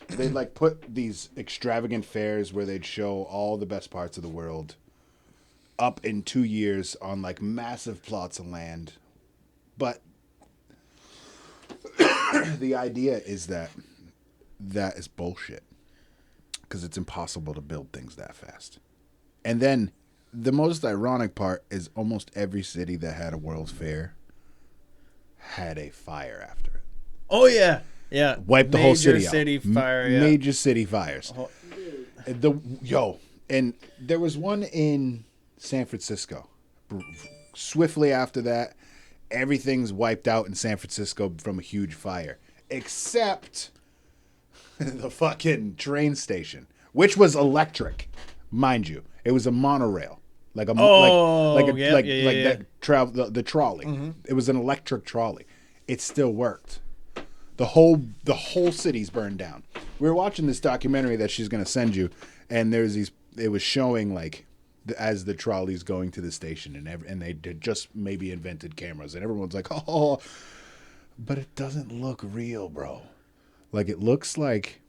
they'd like put these extravagant fairs where they'd show all the best parts of the world up in 2 years on like massive plots of land. But the idea is that is bullshit, because it's impossible to build things that fast. And then the most ironic part is almost every city that had a World's Fair had a fire after it. Oh yeah. Yeah. Wiped the whole city out. City fire. Yeah. Major city fires. Dude, And there was one in San Francisco. Swiftly after that, everything's wiped out in San Francisco from a huge fire, except the fucking train station, which was electric, mind you. It was a monorail, like a yeah. that travel the trolley. Mm-hmm. It was an electric trolley. It still worked. The whole city's burned down. We were watching this documentary that she's gonna send you, and there's these. It was showing like as the trolley's going to the station, and they did just maybe invented cameras, and everyone's like, oh, but it doesn't look real, bro. Like it looks like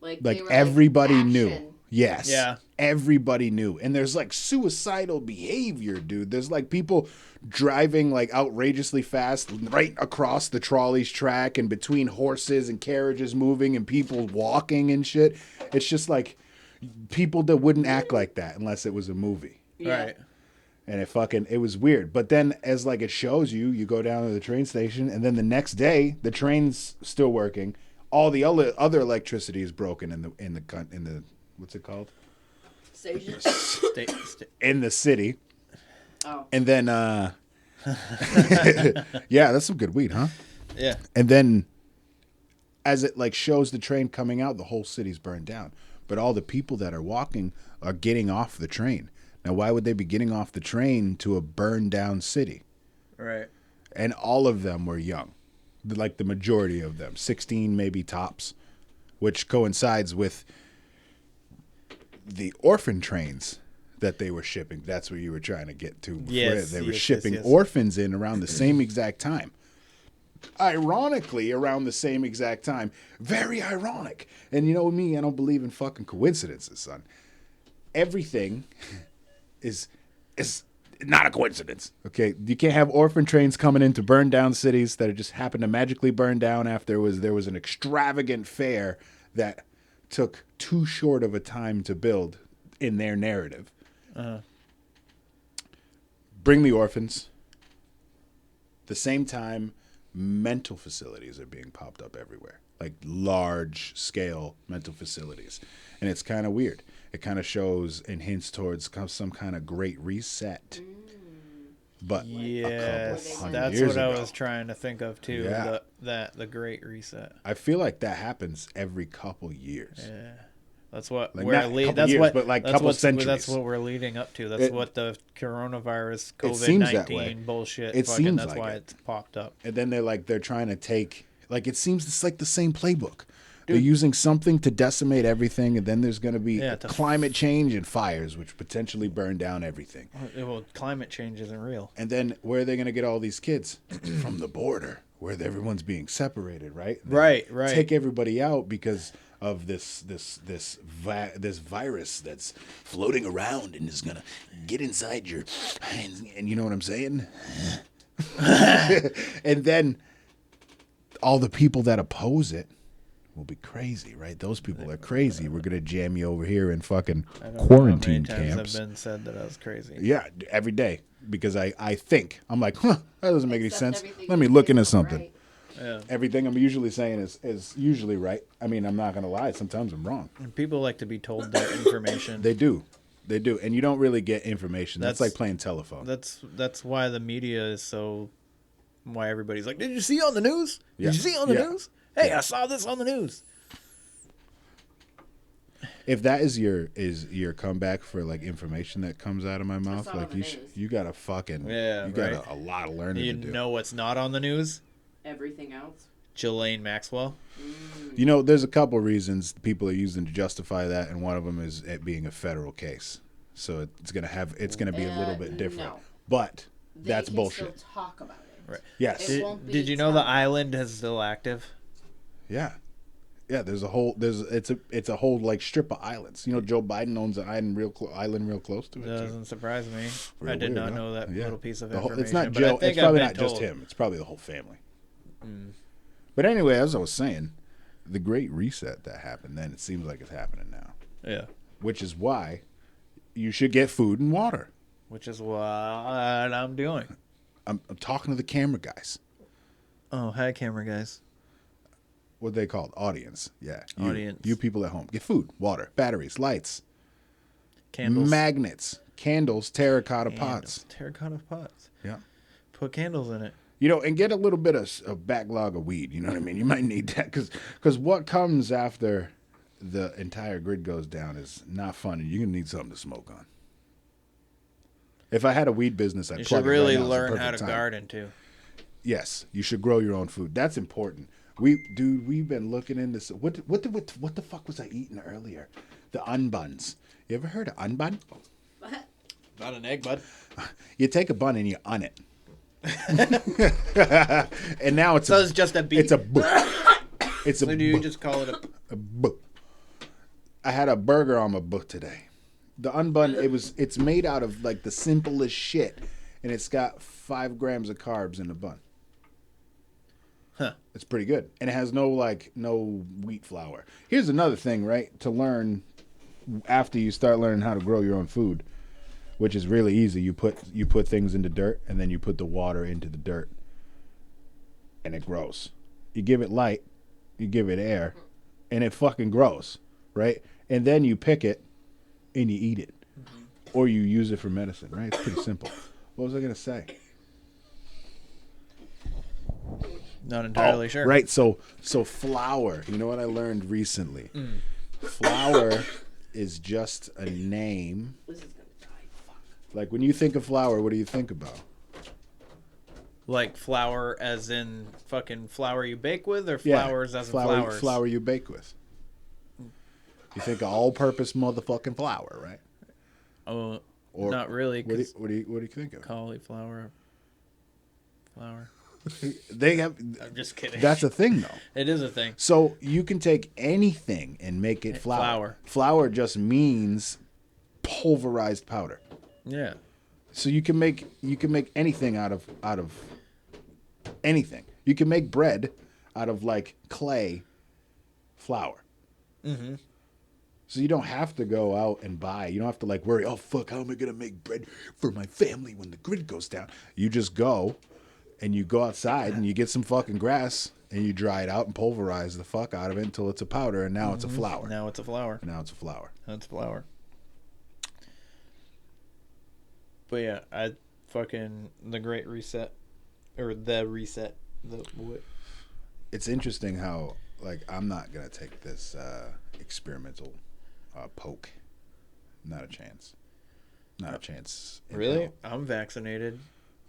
they were, everybody knew. action. Yes. Yeah. Everybody knew. And there's like suicidal behavior, dude. There's like people driving like outrageously fast right across the trolley's track and between horses and carriages moving and people walking and shit. It's just like people that wouldn't act like that unless it was a movie. Yeah. Right. And it was weird. But then as like it shows you go down to the train station, and then the next day the train's still working. All the other electricity is broken in the what's it called? Station. In the city. Oh. And then yeah, that's some good weed, huh? Yeah. And then as it like shows the train coming out, the whole city's burned down. But all the people that are walking are getting off the train. Now, why would they be getting off the train to a burned down city? Right. And all of them were young. Like the majority of them, 16 maybe tops, which coincides with the orphan trains that they were shipping. That's what you were trying to get to. Yes, they were shipping orphans in around the same exact time. Ironically, around the same exact time. Very ironic. And you know me, I don't believe in fucking coincidences, son. Everything is not a coincidence. Okay, you can't have orphan trains coming in to burn down cities that just happen to magically burn down after there was an extravagant fair that took too short of a time to build in their narrative. Bring the orphans. The same time, mental facilities are being popped up everywhere, like large scale mental facilities, and it's kind of weird. It kind of shows and hints towards some kind of great reset. But yes, that's what I was trying to think of too. Yeah. The Great Reset. I feel like that happens every couple years. Yeah, that's what like we're couple centuries. That's what we're leading up to. That's what the coronavirus COVID-19 bullshit. That's why it's popped up. And then they're trying to take it seems it's like the same playbook. Dude. They're using something to decimate everything, and then there's going to be climate change and fires, which potentially burn down everything. Well, climate change isn't real. And then where are they going to get all these kids? From the border, where everyone's being separated, right? Right. Take everybody out because of this virus that's floating around and is going to get inside your... And you know what I'm saying? And then all the people that oppose it will be crazy, right? Those people are crazy. We're gonna jam you over here in fucking quarantine camps. I've been said that I was crazy. Yeah, every day because I'm like, that doesn't make any sense. Let me look into something. Right. Yeah. Everything I'm usually saying is usually right. I mean, I'm not gonna lie. Sometimes I'm wrong. And people like to be told their information. They do, and you don't really get information. That's like playing telephone. That's why the media is so. Why everybody's like, did you see on the news? Yeah. Did you see on the news? Hey, I saw this on the news. If that is your comeback for like information that comes out of my mouth, like you got a fucking got a lot of learning to do. You know what's not on the news? Everything else. Ghislaine Maxwell. You know, there's a couple reasons people are using to justify that, and one of them is it being a federal case. So it's gonna be a little bit different. No. But They that's can bullshit. Still talk about it. Right. Yes. Did you know the island is still active? Yeah. Yeah, it's a whole like strip of islands. You know, Joe Biden owns an island real close to it. Doesn't surprise me. Real I did weird, not huh? know that little piece of information. It's not but I Joe. think It's probably I've not been just told. him. It's probably the whole family. But anyway, as I was saying, the Great Reset that happened then, it seems like it's happening now. Yeah. Which is why you should get food and water. Which is what I'm doing. I'm talking to the camera guys. Oh, hi, camera guys. What are they called? Audience. Yeah. Audience. You people at home. Get food, water, batteries, lights, Candles. magnets, candles, terracotta pots. Terracotta pots. Yeah. Put candles in it. You know, and get a little bit of a backlog of weed. You know what I mean? You might need that because what comes after the entire grid goes down is not fun. And you're going to need something to smoke on. If I had a weed business, I'd You plug should it really right now. It's the learn how to perfect time. garden, too. Yes, you should grow your own food. That's important. We've been looking into what the fuck was I eating earlier? The unbuns. You ever heard of unbun? What? Not an egg, bud. You take a bun and you un it. And now it's it's just a beat. It's a it's a So do you just call it a I had a burger on my book today. The unbun, it's made out of like the simplest shit, and it's got 5 grams of carbs in the bun. Huh. It's pretty good, and it has no wheat flour. Here's another thing, right? To learn after you start learning how to grow your own food, which is really easy. You put things into dirt, and then you put the water into the dirt, and it grows. You give it light, you give it air, and it fucking grows, right? And then you pick it, and you eat it, or you use it for medicine, right? It's pretty simple. What was I gonna say? Not entirely sure. Right. So flour. You know what I learned recently? Flour is just a name. This is gonna die. Fuck. Like when you think of flour, what do you think about? Like flour as in fucking flour you bake with, or flowers as in flowers? Flour you bake with. You think of all-purpose motherfucking flour, right? Oh, Or not really. What do you think of? Cauliflower. Flour. They have. I'm just kidding. That's a thing, though. It is a thing. So you can take anything and make it flour. Flour just means pulverized powder. Yeah. So you can make anything out of anything. You can make bread out of like clay flour. Mm-hmm. So you don't have to go out and buy. You don't have to like worry, oh fuck, how am I gonna make bread for my family when the grid goes down? You just go and you go outside and you get some fucking grass and you dry it out and pulverize the fuck out of it until it's a powder, and now it's a flour. Now it's a flour. Now it's a flour. That's flour. But yeah, I fucking the Great Reset, or the Reset. The what? It's interesting how like I'm not gonna take this experimental poke. Not a chance. Not a chance. Really? Hell. I'm vaccinated.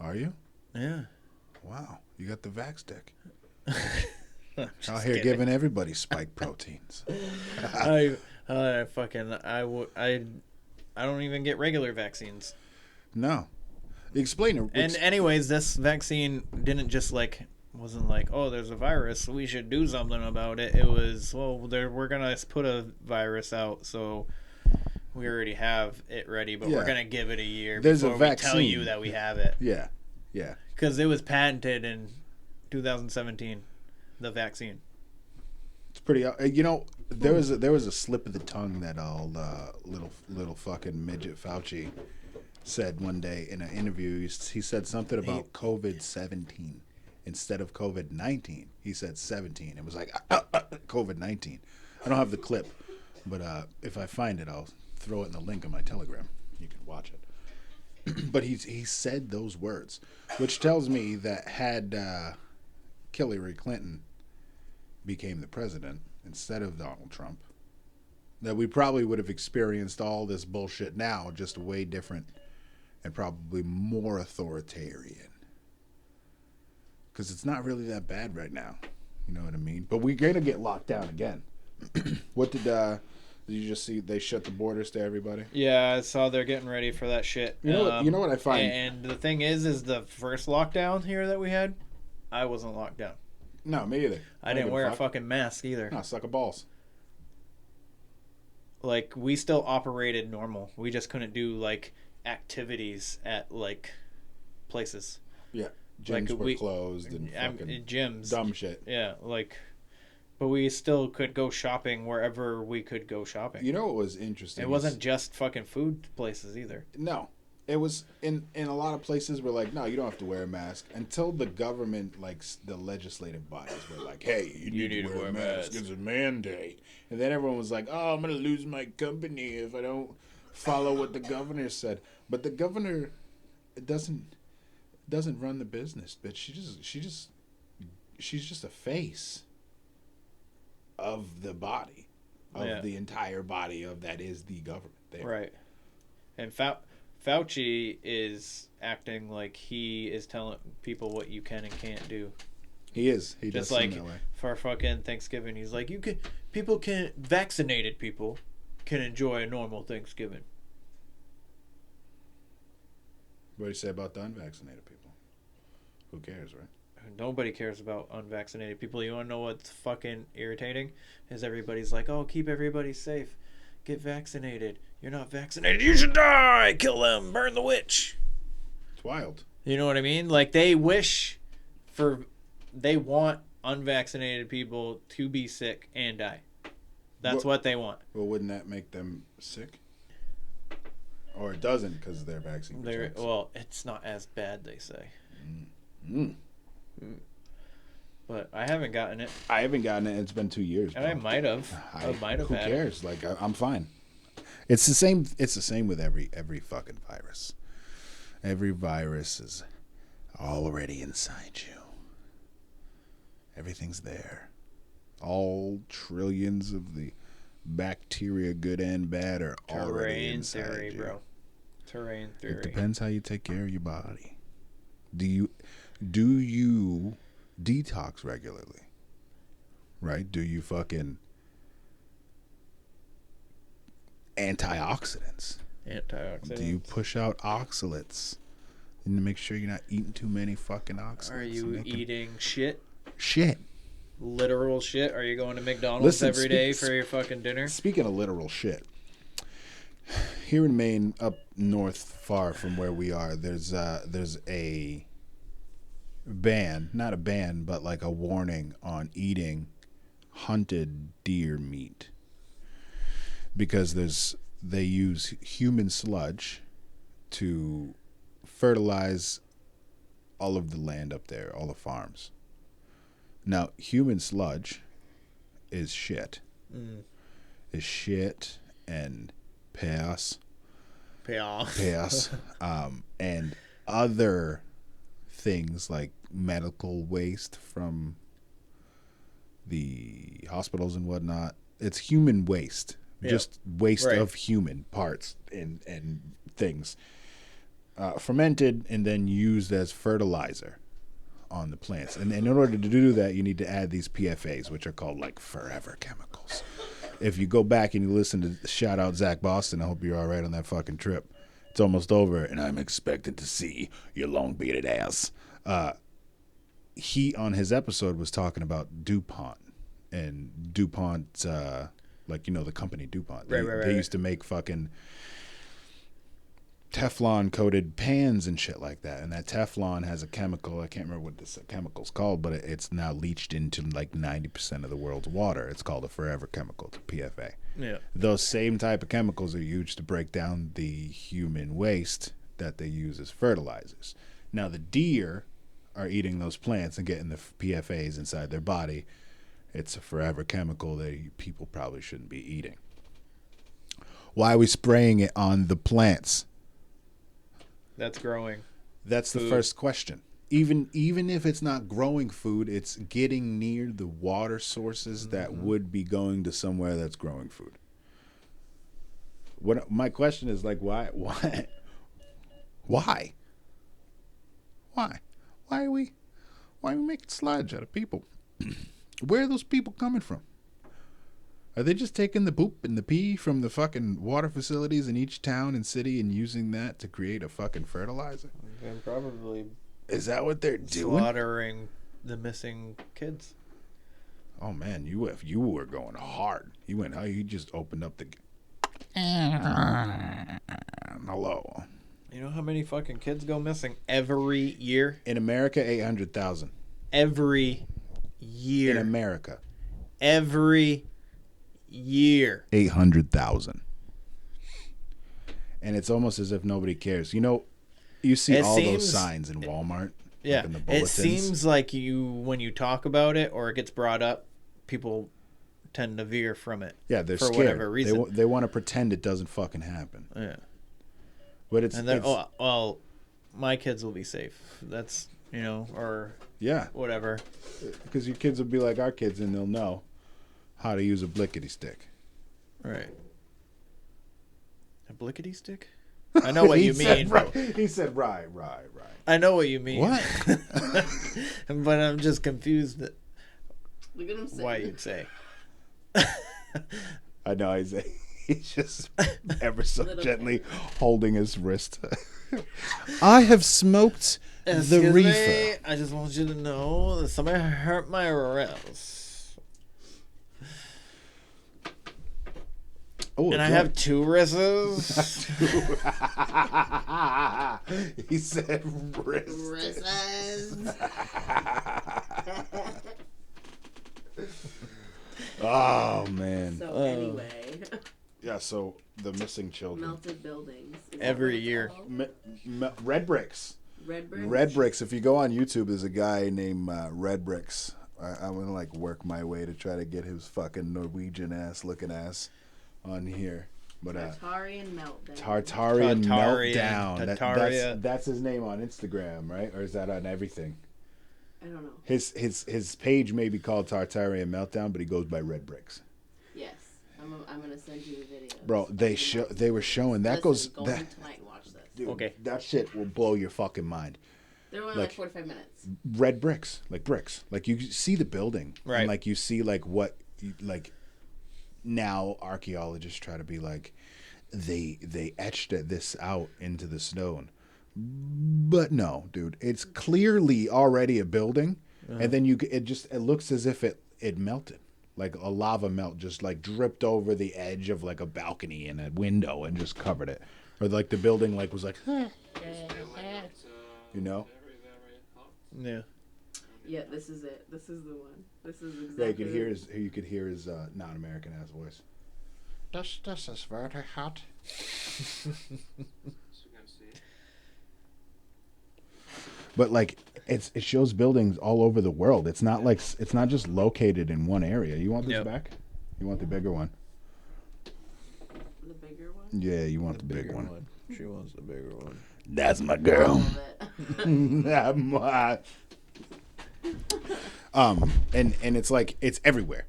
Are you? Yeah. Wow, you got the vax dick. Just Out here kidding. giving everybody spike proteins. I don't even get regular vaccines. No. Explain it. And anyways, this vaccine wasn't like, oh, there's a virus, we should do something about it. It was, well, we're gonna put a virus out, so we already have it ready, but we're gonna give it a year before we tell you that we have it. Yeah. Because it was patented in 2017, the vaccine. It's pretty. There was a slip of the tongue that little fucking midget Fauci said one day in an interview. He said something about COVID-17 instead of COVID-19. He said 17. It was like COVID-19. I don't have the clip, but if I find it, I'll throw it in the link on my Telegram. You can watch it. But he said those words, which tells me that had Hillary Clinton became the president instead of Donald Trump, that we probably would have experienced all this bullshit now, just way different and probably more authoritarian. Because it's not really that bad right now. You know what I mean? But we're going to get locked down again. What did you just see? They shut the borders to everybody? Yeah, I saw they're getting ready for that shit. You know what I find? And the thing is the first lockdown here that we had, I wasn't locked down. No, me either. I didn't wear a fucking mask either. No, suck a balls. Like, we still operated normal. We just couldn't do, like, activities at, like, places. Yeah. Gyms were closed and fucking gyms. Dumb shit. Yeah, like, but we still could go shopping wherever we could go shopping. You know what was interesting? It wasn't just fucking food places either. No. It was in a lot of places were like, no, you don't have to wear a mask, until the government, like the legislative bodies were like, hey, you need to wear a mask. It's a mandate. And then everyone was like, oh, I'm going to lose my company if I don't follow what the governor said. But the governor doesn't run the business, but she's just a face of the body, of the entire body of that is the government there. Right. And Fauci is acting like he is telling people what you can and can't do. He is. He just does like seem that way. For fucking Thanksgiving, he's like, vaccinated people can enjoy a normal Thanksgiving. What do you say about the unvaccinated people? Who cares, right? Nobody cares about unvaccinated people. You want to know what's fucking irritating? Is everybody's like, oh, keep everybody safe. Get vaccinated. You're not vaccinated. You should die. Kill them. Burn the witch. It's wild. You know what I mean? Like, they want unvaccinated people to be sick and die. That's what they want. Well, wouldn't that make them sick? Or it doesn't because their vaccine protects. Well, it's not as bad, they say. But I haven't gotten it. I haven't gotten it. It's been 2 years. And I might have. I might have. Who cares? Like I'm fine. It's the same. It's the same with every fucking virus. Every virus is already inside you. Everything's there. All trillions of the bacteria, good and bad, are already inside theory, you. bro. Terrain theory. It depends how you take care of your body. Do you detox regularly? Right? Do you fucking antioxidants? Do you push out oxalates? And to make sure you're not eating too many fucking oxalates. Are you eating shit? Shit. Literal shit? Are you going to McDonald's every day for your fucking dinner? Speaking of literal shit, here in Maine, up north, far from where we are, there's a ban, not a ban, but like a warning on eating hunted deer meat because they use human sludge to fertilize all of the land up there, all the farms. Now, human sludge is shit. Is shit and piss. And other things like medical waste from the hospitals and whatnot. It's human waste. Yep. Just waste of human parts and things. Fermented and then used as fertilizer on the plants. And in order to do that, you need to add these PFAs, which are called like forever chemicals. If you go back and you listen to shout out Zach Boston, I hope you're all right on that fucking trip. It's almost over, and I'm expected to see your long-bearded ass. He, on his episode, was talking about DuPont. And DuPont, like, you know, the company DuPont. They used to make fucking Teflon-coated pans and shit like that. And that Teflon has a chemical, I can't remember what this chemical's called, but it's now leached into like 90% of the world's water. It's called a forever chemical, it's PFA. Yeah. Those same type of chemicals are used to break down the human waste that they use as fertilizers. Now the deer are eating those plants and getting the PFAs inside their body. It's a forever chemical that people probably shouldn't be eating. Why are we spraying it on the plants? That's growing. That's food. The first question. Even if it's not growing food, it's getting near the water sources that would be going to somewhere that's growing food. What my question is like, why are we making sludge out of people? Where are those people coming from? Are they just taking the poop and the pee from the fucking water facilities in each town and city and using that to create a fucking fertilizer? And probably. Is that what they're doing? Slaughtering the missing kids. Oh man, you were going hard. You just opened up the. Hello. You know how many fucking kids go missing every year? In America, 800,000. Every year. In America. Every year. 800,000. And it's almost as if nobody cares. You know, you see those signs in Walmart. Yeah. Like in the bulletins. It seems like when you talk about it or it gets brought up, people tend to veer from it. Yeah, they're scared. Whatever reason. They want to pretend it doesn't fucking happen. Yeah. But it's... And then, well, my kids will be safe. That's, or... Yeah. Whatever. Because your kids will be like our kids and they'll know how to use a blickety stick. Right. A blickety stick? I know what you mean. He said, right. I know what you mean. What? But I'm just confused Look at him say. Why you'd say. I know, he's just ever so gently holding his wrist. I have smoked the reefer. I just want you to know that somebody hurt my wrist. Oh, and I have 2 wrists. He said wrists. Oh man. So anyway. Yeah, so the missing children. Melted buildings. Is that Every what it's year. called? Red bricks. Red bricks. Red bricks. If you go on YouTube, there's a guy named Red Bricks. I'm gonna like work my way to try to get his fucking Norwegian ass looking ass on here. But Tartarian meltdown. Tartarian meltdown. Tartaria. That's his name on Instagram, right? Or is that on everything? I don't know. His page may be called Tartarian Meltdown, but he goes by Red Bricks. Yes, I'm gonna send you the video. Bro, they were showing that Listen, goes go that home tonight and watch this. dude, Okay. that shit will blow your fucking mind. They're only like 45 minutes. Red bricks, like you see the building, right? And like you see like what like now archaeologists try to be like they etched this out into the stone. But no, dude, it's clearly already a building, and then it looks as if it melted, like a lava melt just like dripped over the edge of like a balcony and a window and just covered it, or like the building like was like, you know. Yeah. Yeah, this is it. This is the one. This is exactly. Yeah, you could hear his non-American ass voice. This is very hot. But like it shows buildings all over the world. It's not like it's not just located in one area. You want this back? You want the bigger one? The bigger one? Yeah, you want the big one. She wants the bigger one. That's my girl. And it's like it's everywhere.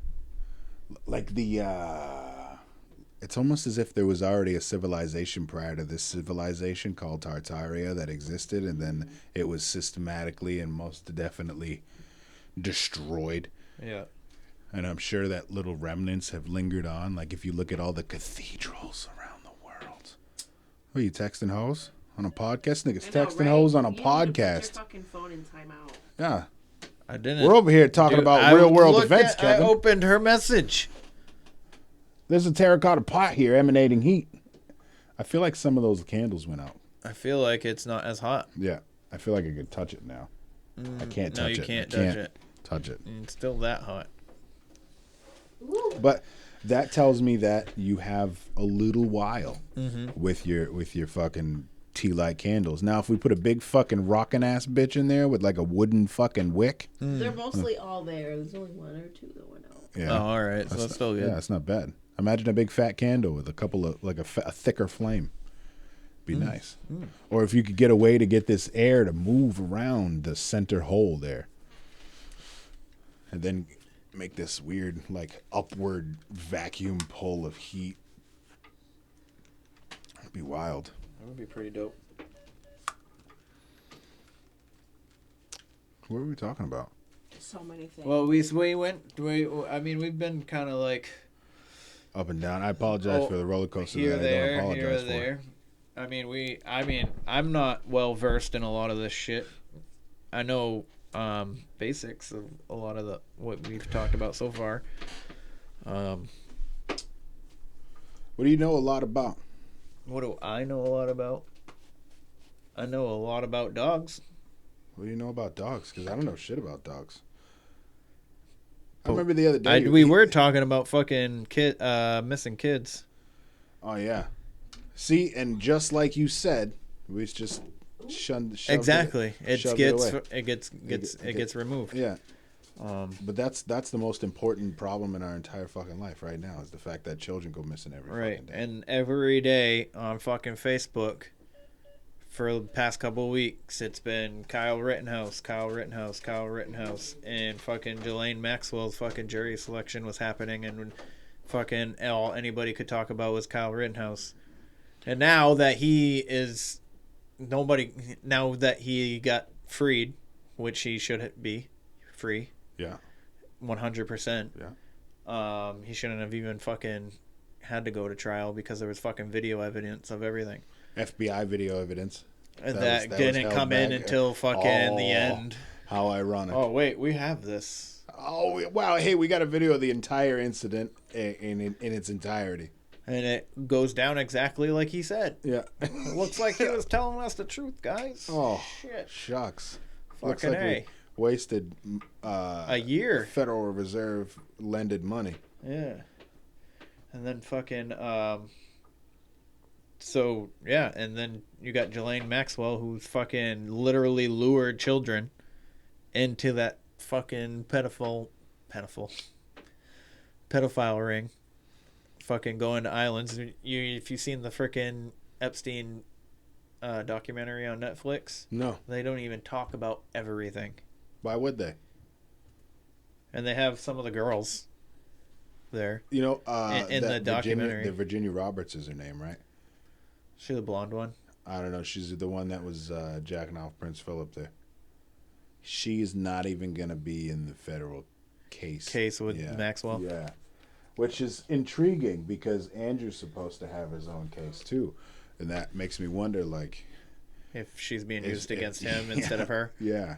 Like it's almost as if there was already a civilization prior to this civilization called Tartaria that existed, and then it was systematically and most definitely destroyed. Yeah. And I'm sure that little remnants have lingered on. Like if you look at all the cathedrals around the world. What are you texting hoes on a podcast? Niggas texting hoes on a podcast. Put your fucking phone in timeout. Yeah. I didn't. We're over here talking about real world events, Kevin. I opened her message. There's a terracotta pot here emanating heat. I feel like some of those candles went out. I feel like it's not as hot. Yeah. I feel like I could touch it now. I can't touch it. No, you can't touch it. Touch it. It's still that hot. But that tells me that you have a little while with your fucking tea light candles. Now, if we put a big fucking rockin' ass bitch in there with like a wooden fucking wick, they're mostly all there. There's only one or two that went out. yeah. Oh, all right. So that's still good. Yeah, it's not bad. Imagine a big fat candle with a couple of like a thicker flame. Be nice. Or if you could get a way to get this air to move around the center hole there, and then make this weird like upward vacuum pull of heat. It'd be wild. That would be pretty dope. What were we talking about? So many things. Well, we've been kind of like Up and down. I apologize for the roller coaster here, that I there, don't apologize here, for. there. I'm not well versed in a lot of this shit. I know basics of a lot of what we've talked about so far. What do you know a lot about? What do I know a lot about? I know a lot about dogs. What do you know about dogs? Because I don't know shit about dogs. I remember the other day. We were talking about fucking missing kids. Oh yeah. See, and just like you said, we just shoved exactly. It gets removed. Yeah. But that's the most important problem in our entire fucking life right now is the fact that children go missing every fucking day. And every day on fucking Facebook for the past couple of weeks it's been Kyle Rittenhouse, and fucking Ghislaine Maxwell's fucking jury selection was happening, and fucking all anybody could talk about was Kyle Rittenhouse. And now that he got freed, which he should be free. Yeah. 100%. Yeah. He shouldn't have even fucking had to go to trial because there was fucking video evidence of everything. FBI video evidence. That didn't come in until fucking the end. How ironic. Oh, wait, we have this. Oh, wow. Hey, we got a video of the entire incident in its entirety. And it goes down exactly like he said. Yeah. It looks like he was telling us the truth, guys. Oh, shit. Shucks. Fucking Looks like A. we wasted a year. Federal Reserve lended money. Yeah. And then fucking so yeah, and then you got Ghislaine Maxwell, who fucking literally lured children into that fucking pedophile ring, fucking going to islands. If you've seen the freaking Epstein documentary on Netflix, No. they don't even talk about everything. Why would they? And they have some of the girls there. You know, in the documentary. The Virginia Roberts is her name, right? She the blonde one. I don't know. She's the one that was jacking off Prince Philip there. She's not even gonna be in the federal case with Maxwell. Yeah, which is intriguing because Andrew's supposed to have his own case too, and that makes me wonder, like, if she's being used against him instead of her. Yeah.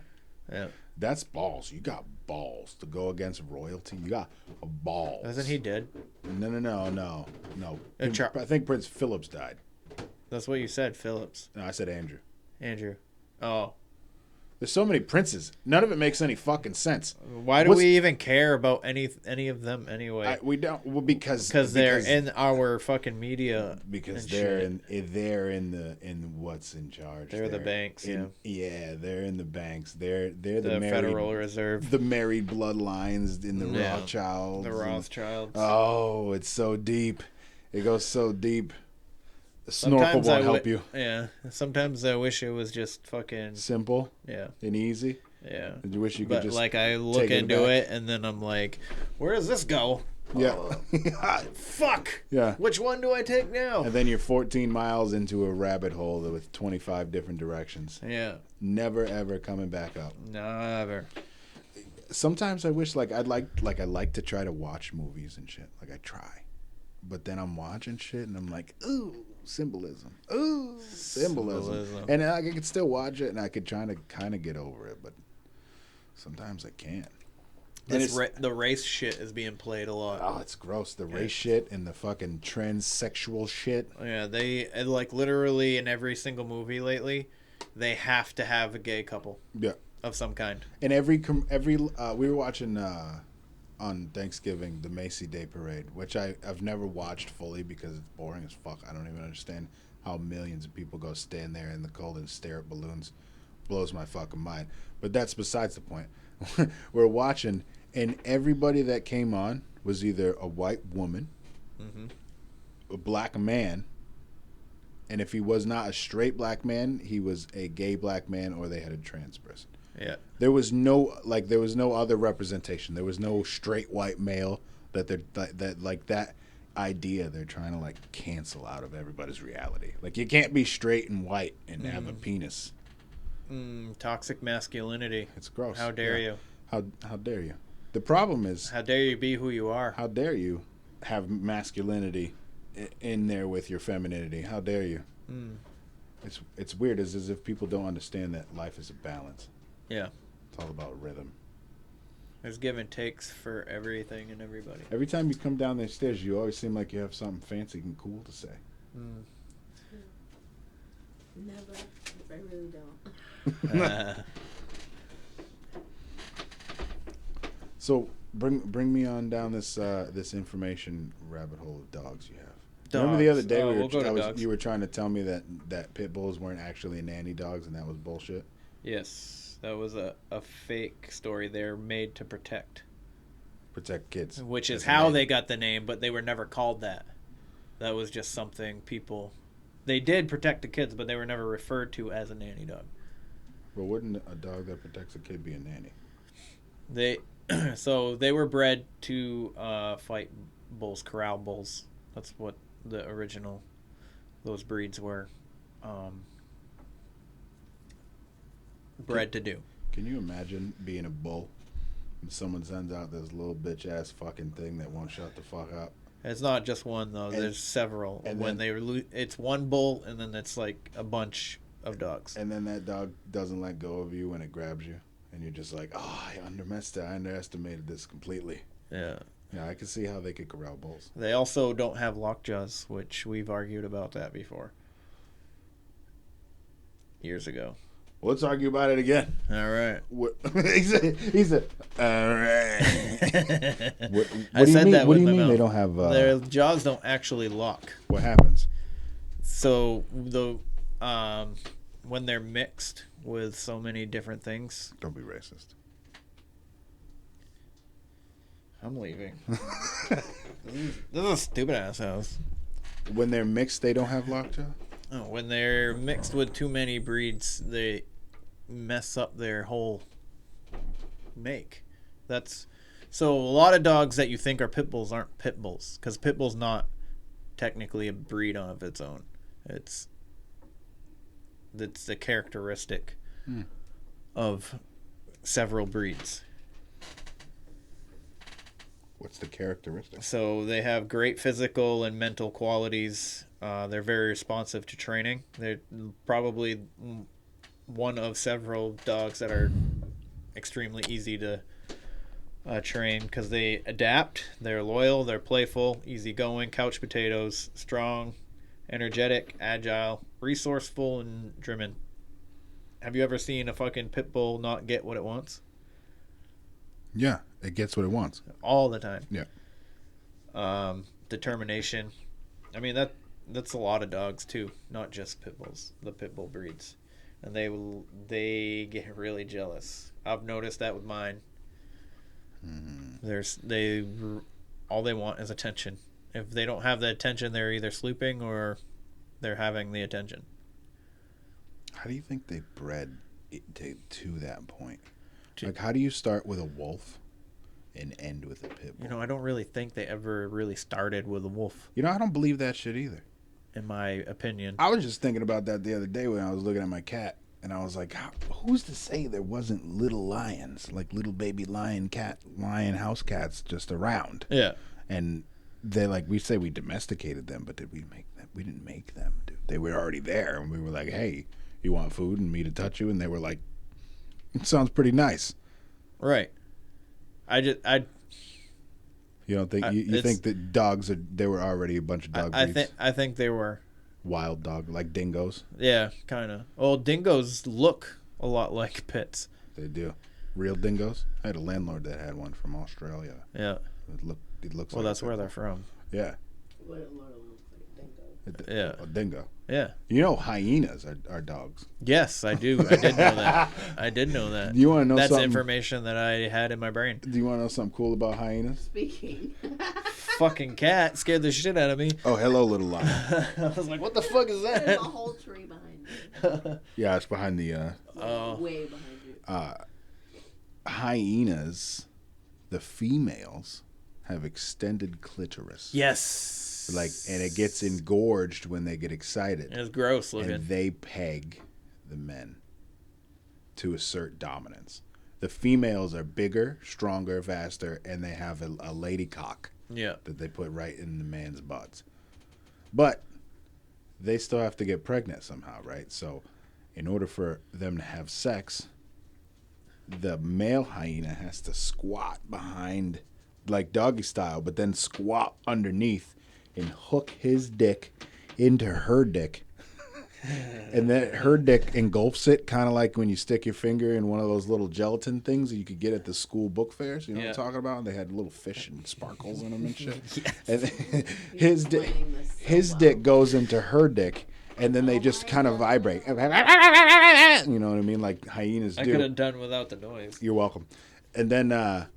Yeah. That's balls. You got balls to go against royalty. You got balls. Isn't he dead? No. I think Prince Philip's died. That's what you said, Phillips. No, I said Andrew. Andrew. Oh. There's so many princes. None of it makes any fucking sense. Why do we even care about any of them anyway? We don't. Well, because they're in our fucking media. Because they're in what's in charge. They're the banks. Yeah, they're in the banks. They're the Federal Reserve. The married bloodlines in the Rothschilds. The Rothschilds. Oh, it's so deep. It goes so deep. The snorkel won't help you. Yeah. Sometimes I wish it was just fucking simple. Yeah. And easy. Yeah. And you wish you could just like I look into it and then I'm like, where does this go? Yeah. Fuck. Yeah. Which one do I take now? And then you're 14 miles into a rabbit hole with 25 different directions. Yeah. Never ever coming back up. Never. Sometimes I wish I like to try to watch movies and shit. Like I try. But then I'm watching shit and I'm like, ooh, symbolism. Ooh, symbolism. And I could still watch it and I could try to kind of get over it, but sometimes I can't. The race shit is being played a lot. Oh, it's gross. The race shit and the fucking transsexual shit. Yeah, they like literally in every single movie lately, they have to have a gay couple. Yeah. Of some kind. And every we were watching on Thanksgiving, the Macy Day Parade, which I've never watched fully because it's boring as fuck. I don't even understand how millions of people go stand there in the cold and stare at balloons. Blows my fucking mind. But that's besides the point. We're watching, and everybody that came on was either a white woman, a black man, and if he was not a straight black man, he was a gay black man, or they had a trans person. Yeah. There was no other representation. There was no straight white male that idea they're trying to like cancel out of everybody's reality. Like you can't be straight and white and have a penis. Toxic masculinity. It's gross. How dare you? How dare you? The problem is, how dare you be who you are? How dare you have masculinity in there with your femininity? How dare you? It's weird. It's as if people don't understand that life is a balance. Yeah. It's all about rhythm. There's give and takes for everything and everybody. Every time you come down the stairs, you always seem like you have something fancy and cool to say. Never. I really don't. So bring me on down this information rabbit hole of dogs you have. Dogs. Remember the other day you were trying to tell me that pit bulls weren't actually nanny dogs and that was bullshit? Yes, that was a fake story. They're made to protect kids. Which is how they got the name, but they were never called that. That was just something they did protect the kids, but they were never referred to as a nanny dog. Well, wouldn't a dog that protects a kid be a nanny? So they were bred to fight bulls, corral bulls. That's what the original those breeds were bred to do. Can you imagine being a bull and someone sends out this little bitch ass fucking thing that won't shut the fuck up? It's not just one though. There's several. And when it's one bull, and then it's like a bunch of dogs. And then that dog doesn't let go of you when it grabs you, and you're just like, oh, I underestimated this completely. Yeah. Yeah, I can see how they could corral bulls. They also don't have lockjaws, which we've argued about that before. Years ago. Let's argue about it again. All right. He said, all right. What I do you said mean? that What with do you my mean mouth. they don't have? Their jaws don't actually lock. What happens? So when they're mixed with so many different things. Don't be racist. I'm leaving. This is a stupid ass house. When they're mixed, they don't have lockjaw? Oh, when they're mixed with too many breeds, they mess up their whole make. So a lot of dogs that you think are pit bulls aren't pit bulls, because pit bull's not technically a breed of its own. It's a characteristic of several breeds. What's the characteristic? So they have great physical and mental qualities. They're very responsive to training. They're probably one of several dogs that are extremely easy to train because they adapt. They're loyal. They're playful, easygoing, couch potatoes, strong, energetic, agile, resourceful, and driven. Have you ever seen a fucking pit bull not get what it wants? Yeah, it gets what it wants. All the time. Yeah. Determination. I mean, that's a lot of dogs, too. Not just pit bulls. The pit bull breeds. And they get really jealous. I've noticed that with mine. All they want is attention. If they don't have the attention, they're either sleeping or they're having the attention. How do you think they bred it to that point? Like, how do you start with a wolf and end with a pit bull? I don't really think they ever really started with a wolf. I don't believe that shit either. In my opinion. I was just thinking about that the other day when I was looking at my cat, and I was like, who's to say there wasn't little lions, like little baby lion house cats just around? Yeah. And they we say we domesticated them, but did we make them? We didn't make them, dude. They were already there, and we were like, hey, you want food and me to touch you? And they were like, it sounds pretty nice. Right. You don't think you think that there were already a bunch of dog breeds? I think they were wild dog, like dingoes. Yeah, kind of. Well, dingoes look a lot like pits. They do. Real dingoes. I had a landlord that had one from Australia. Yeah. It looks. Well, like that's where they're from. Yeah. Yeah. A dingo. Yeah. Hyenas are dogs. Yes, I do. I did know that. I did know that. Do you want to know That's something? information that I had in my brain. Do you want to know something cool about hyenas? Speaking. Fucking cat scared the shit out of me. Oh, hello, little lion. I was like, what the fuck is that? There's a whole tree behind you. Yeah, it's behind the... way behind you. Hyenas, the females, have extended clitoris. Yes. And it gets engorged when they get excited. It's gross looking. And they peg the men to assert dominance. The females are bigger, stronger, faster, and they have a lady cock. Yeah. That they put right in the man's butts. But they still have to get pregnant somehow, right? So in order for them to have sex, the male hyena has to squat behind, like doggy style, but then squat underneath and hook his dick into her dick. And then her dick engulfs it, kind of like when you stick your finger in one of those little gelatin things that you could get at the school book fairs. You know what I'm talking about? They had little fish and sparkles in them and shit. Yes. And his dick goes into her dick, and then they just kind of vibrate. You know what I mean? Like hyenas do. I could have done without the noise. You're welcome. And then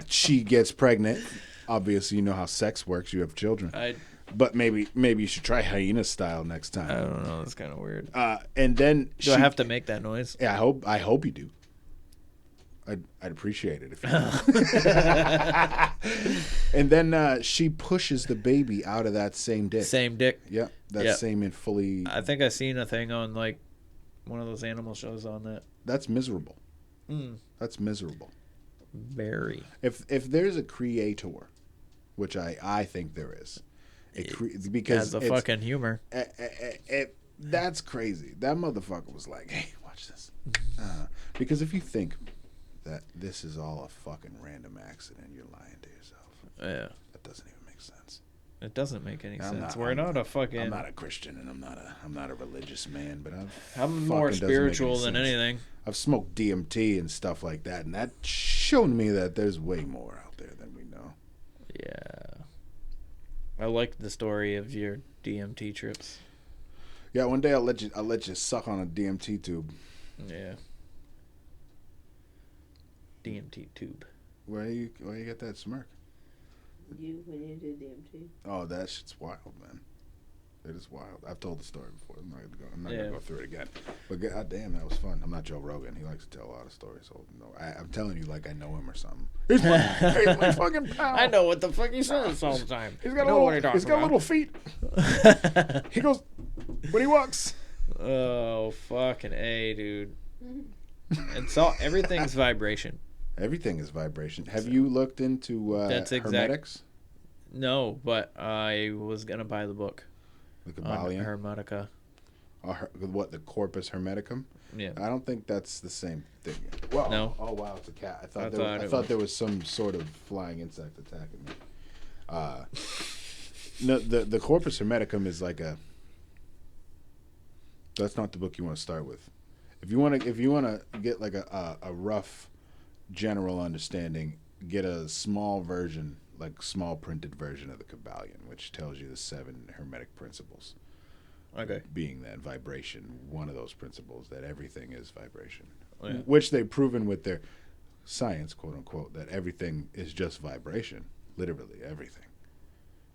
she gets pregnant. Obviously, you know how sex works. You have children. But maybe you should try hyena style next time. I don't know. That's kind of weird. And then do I have to make that noise? Yeah, I hope you do. I'd appreciate it if you do. And then she pushes the baby out of that same dick. Same dick. Yeah, that same and fully. I think I seen a thing on like one of those animal shows on that. That's miserable. That's miserable. Very. If there's a creator, which I think there is, because has the fucking humor. That's crazy. That motherfucker was like, "Hey, watch this," because if you think that this is all a fucking random accident, you're lying to yourself. Yeah, that doesn't even make sense. It doesn't make any sense. not- We're not a fucking. I'm not a Christian and I'm not a religious man, but I'm more spiritual than anything. I've smoked DMT and stuff like that, and that showed me that there's way more out there than we know. Yeah. I like the story of your DMT trips. Yeah, one day I'll let you suck on a DMT tube. Yeah. DMT tube. Why you get that smirk? When you did DMT. Oh, that shit's wild, man. It is wild. I've told the story before. I'm not gonna go through it again. But goddamn, that was fun. I'm not Joe Rogan. He likes to tell a lot of stories. So no, I'm telling you, like I know him or something. He's my fucking pal. I know what the fuck he says all the time. He's got little feet. He goes when he walks. Oh, fucking A, dude. It's all everything's vibration. Everything is vibration. Have you looked into hermetics? No, but I was gonna buy the book. The Kabbalion? Hermetica. What, the Corpus Hermeticum? Yeah. I don't think that's the same thing. Well, no. Oh wow, it's a cat. I thought there was some sort of flying insect attacking me. No, the Corpus Hermeticum is like a. That's not the book you want to start with. If you want to get like a rough, general understanding, get a small version, like small printed version of the Kabbalion, which tells you the 7 hermetic principles. Okay. Being that vibration, one of those principles, that everything is vibration. Oh, yeah. Which they've proven with their science, quote unquote, that everything is just vibration. Literally everything.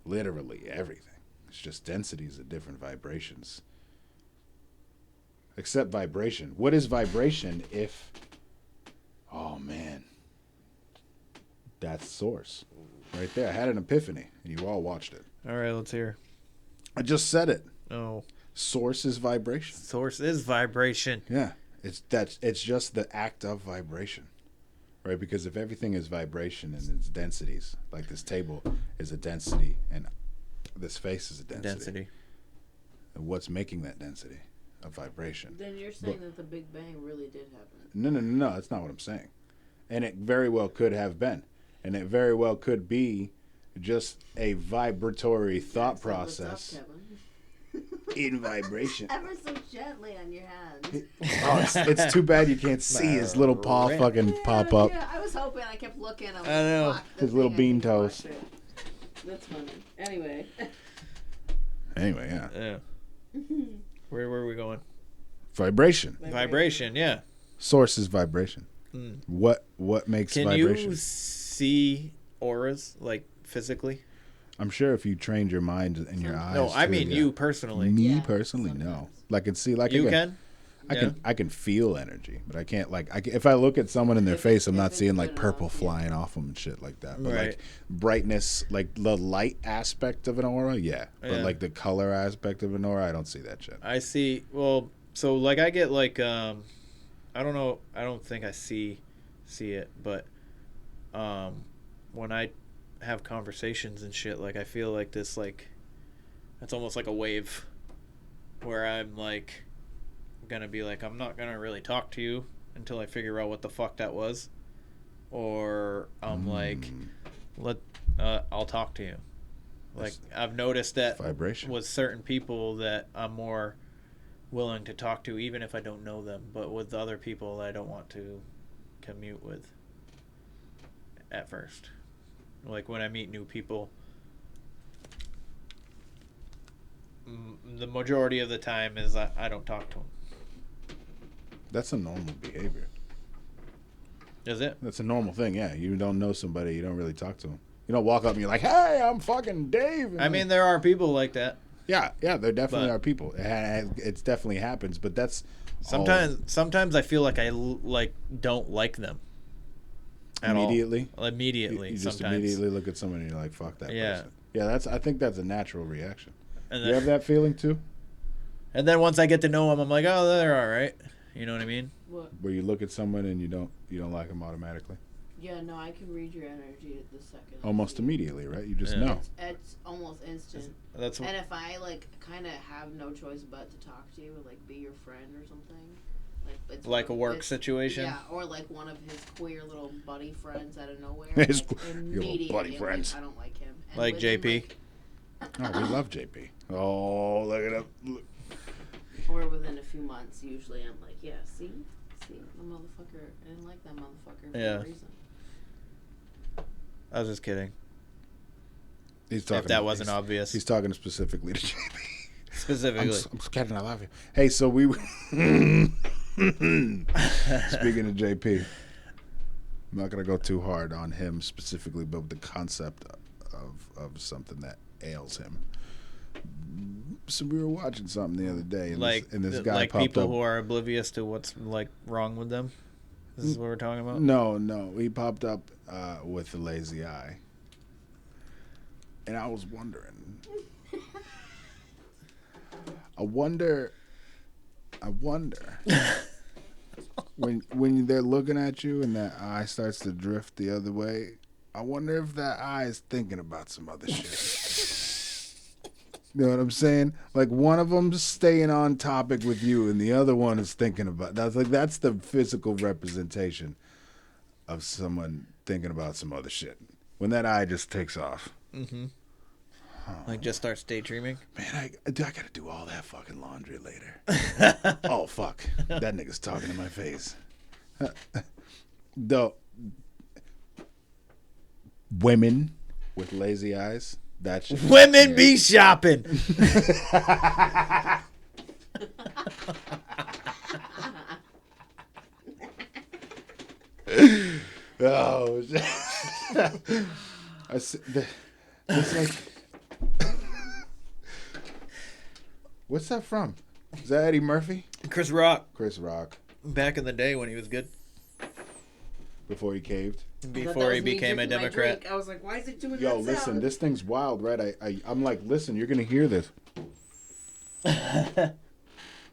Literally everything. It's just densities of different vibrations. Except vibration. What is vibration if... Oh, man. That's source. Right there. I had an epiphany, and you all watched it. All right, let's hear. I just said it. Oh. Source is vibration. Source is vibration. Yeah. It's just the act of vibration. Right? Because if everything is vibration and it's densities, like this table is a density and this face is a density. And what's making that density? A vibration. Then you're saying that the Big Bang really did happen. No, that's not what I'm saying. And it very well could have been. And it very well could be just a vibratory thought process. What's up, Kevin? In vibration. Ever so gently on your hands. Oh, it's too bad you can't see his little paw fucking pop up. Yeah, I was hoping. I kept looking. I know. His little bean toes. That's funny. Anyway, yeah. Yeah. Where were we going? Vibration. Vibration, yeah. Source is vibration. Mm. What makes vibration? Can you see auras, like, physically? I'm sure if you trained your mind and your eyes. No, I mean you personally. Me personally, no. Like, I can see, like, you again, can? I can feel energy, but I can't, like, if I look at someone in their face, I'm not seeing, like, purple flying off them and shit like that. But, like, brightness, like, the light aspect of an aura, yeah. But, like, the color aspect of an aura, I don't see that shit. I see, well, so, like, I get, like, I don't know, I don't think I see it, but when I have conversations and shit, like, I feel like this, like, it's almost like a wave where I'm, like, gonna be like, I'm not gonna really talk to you until I figure out what the fuck that was, or I'm like, I'll talk to you. Like, I've noticed that vibration with certain people that I'm more willing to talk to, even if I don't know them, but with other people I don't want to commute with at first. Like, when I meet new people, the majority of the time is I don't talk to them. That's a normal behavior. Is it? That's a normal thing, yeah. You don't know somebody, you don't really talk to them. You don't walk up and you're like, hey, I'm fucking Dave. I mean, there are people like that. Yeah, there definitely are people. It definitely happens, but that's... Sometimes I feel like I don't like them. Immediately? Immediately, you just sometimes. immediately look at someone and you're like, fuck that person. Yeah, I think that's a natural reaction. And you have that feeling too? And then once I get to know them, I'm like, oh, they're all right. You know what I mean? What? Where you look at someone and you don't like them automatically? Yeah, no, I can read your energy at the second. Almost immediately, right? You just know. It's almost instant. And if I, like, kind of have no choice but to talk to you or, like, be your friend or something. It's like a work situation? Yeah, or, like, one of his queer little buddy friends out of nowhere. His immediately, buddy friends. I don't like him. And like within, JP? Oh, we love JP. Oh, look at him. Look. Or within a few months, usually I'm like, yeah, see, the motherfucker. I didn't like that motherfucker for a reason. I was just kidding. He's talking. If that wasn't obvious, he's talking specifically to JP. Specifically, I'm Kevin. I love you. Hey, so we. Speaking of JP, I'm not gonna go too hard on him specifically, but the concept of something that ails him. So we were watching something the other day, and this guy like popped people up. who are oblivious to what's like wrong with them. This is what we're talking about. No, he popped up with a lazy eye, and I was wondering. I wonder when they're looking at you and that eye starts to drift the other way. I wonder if that eye is thinking about some other shit. You know what I'm saying? Like one of them's staying on topic with you, and the other one is thinking about. That's the physical representation of someone thinking about some other shit. When that eye just takes off. Mm-hmm. Like just starts daydreaming. Man, I gotta do all that fucking laundry later. Oh fuck, that nigga's talking in my face. Though women with lazy eyes, that shit. Women be shopping. Oh, it's like. What's that from? Is that Eddie Murphy? Chris Rock. Chris Rock. Back in the day when he was good. Before he caved. Before he became a Democrat. I was like, why is it doing that Yo, listen, sound? this thing's wild, right? I'm like, listen, you're gonna hear this.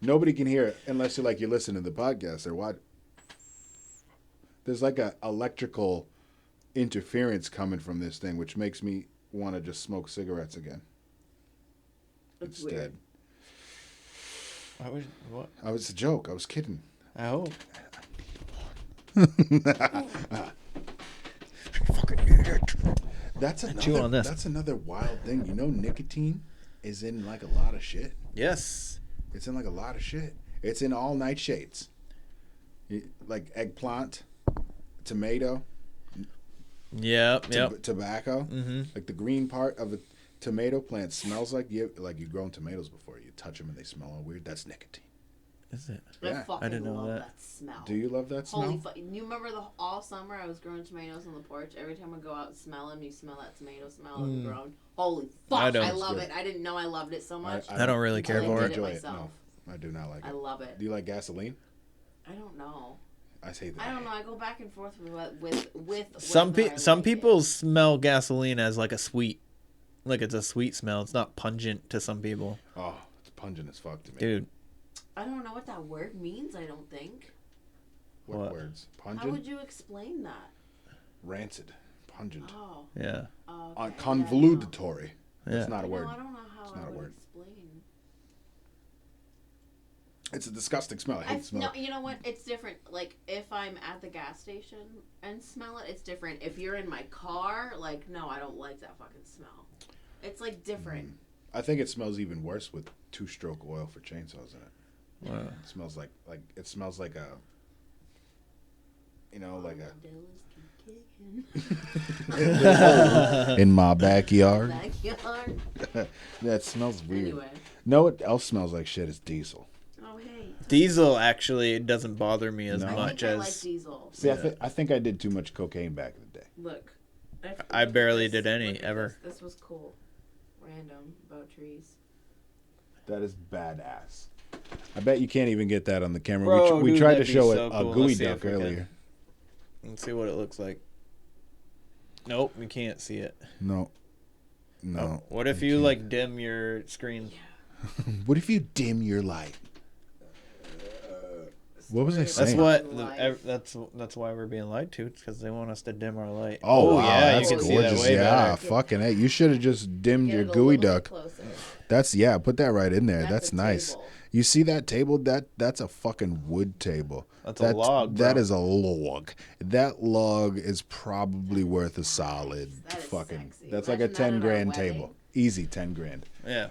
Nobody can hear it unless you're listening to the podcast or what. There's like a electrical interference coming from this thing, which makes me want to just smoke cigarettes again. That's Instead. weird. What? I was a joke. I was kidding. I hope. That's another wild thing. You know, nicotine is in like a lot of shit. Yes. It's in like a lot of shit. It's in all nightshades. Like eggplant, tomato. Yep. Tobacco. Mm-hmm. Like the green part of a tomato plant smells like you've grown tomatoes before. You touch them and they smell all weird. That's nicotine. Is it? Yeah. I didn't know love that. smell. Do you love that smell? Holy fuck. You remember all summer I was growing tomatoes on the porch? Every time I go out and smell them, you smell that tomato smell of them grown. Holy fuck. I love it. I didn't know I loved it so much. I don't really care for it. Enjoy it. No, I do not like it. I love it. Do you like gasoline? I don't know. I say that. I don't know. I go back and forth with some people smell gasoline as like a sweet, like it's a sweet smell. It's not pungent to some people. Oh, it's pungent as fuck to me. Dude. I don't know what that word means, I don't think. What words? Pungent? How would you explain that? Rancid. Pungent. Oh. Yeah. Okay. Convolutatory. Yeah. That's not a word. No, I don't know how it's not I a would word. explain. It's a disgusting smell. I hate the smell. No, you know what? It's different. Like, if I'm at the gas station and smell it, it's different. If you're in my car, like, no, I don't like that fucking smell. It's, like, different. I think it smells even worse with two-stroke oil for chainsaws in it. Wow. It smells like a, you know, like a in my backyard. That smells weird. Anyway. Know what else smells like shit is diesel. Oh hey. Diesel actually it doesn't bother me as much I as. like diesel. See, I think I did too much cocaine back in the day. Look. I barely did any ever. This was cool. Random about trees. That is badass. I bet you can't even get that on the camera. Bro, we dude, tried to that'd be show so it cool. a gooey Let's see duck if we can. earlier. Let's see what it looks like. Nope, we can't see it. No. Oh, what if you like dim your screen? What if you dim your light? What was I saying? That's why we're being lied to. It's because they want us to dim our light. Oh, wow, yeah, that's you can gorgeous. see that way yeah, better. fucking hey, you should have just dimmed your gooey duck. Closer. That's put that right in there. That's nice. Table. You see that table? That's a fucking wood table. That's a log, bro. That is a log. That log is probably worth a solid That is fucking. sexy. That's like a Imagine that at our $10,000 wedding. table. Easy 10 grand. Yeah.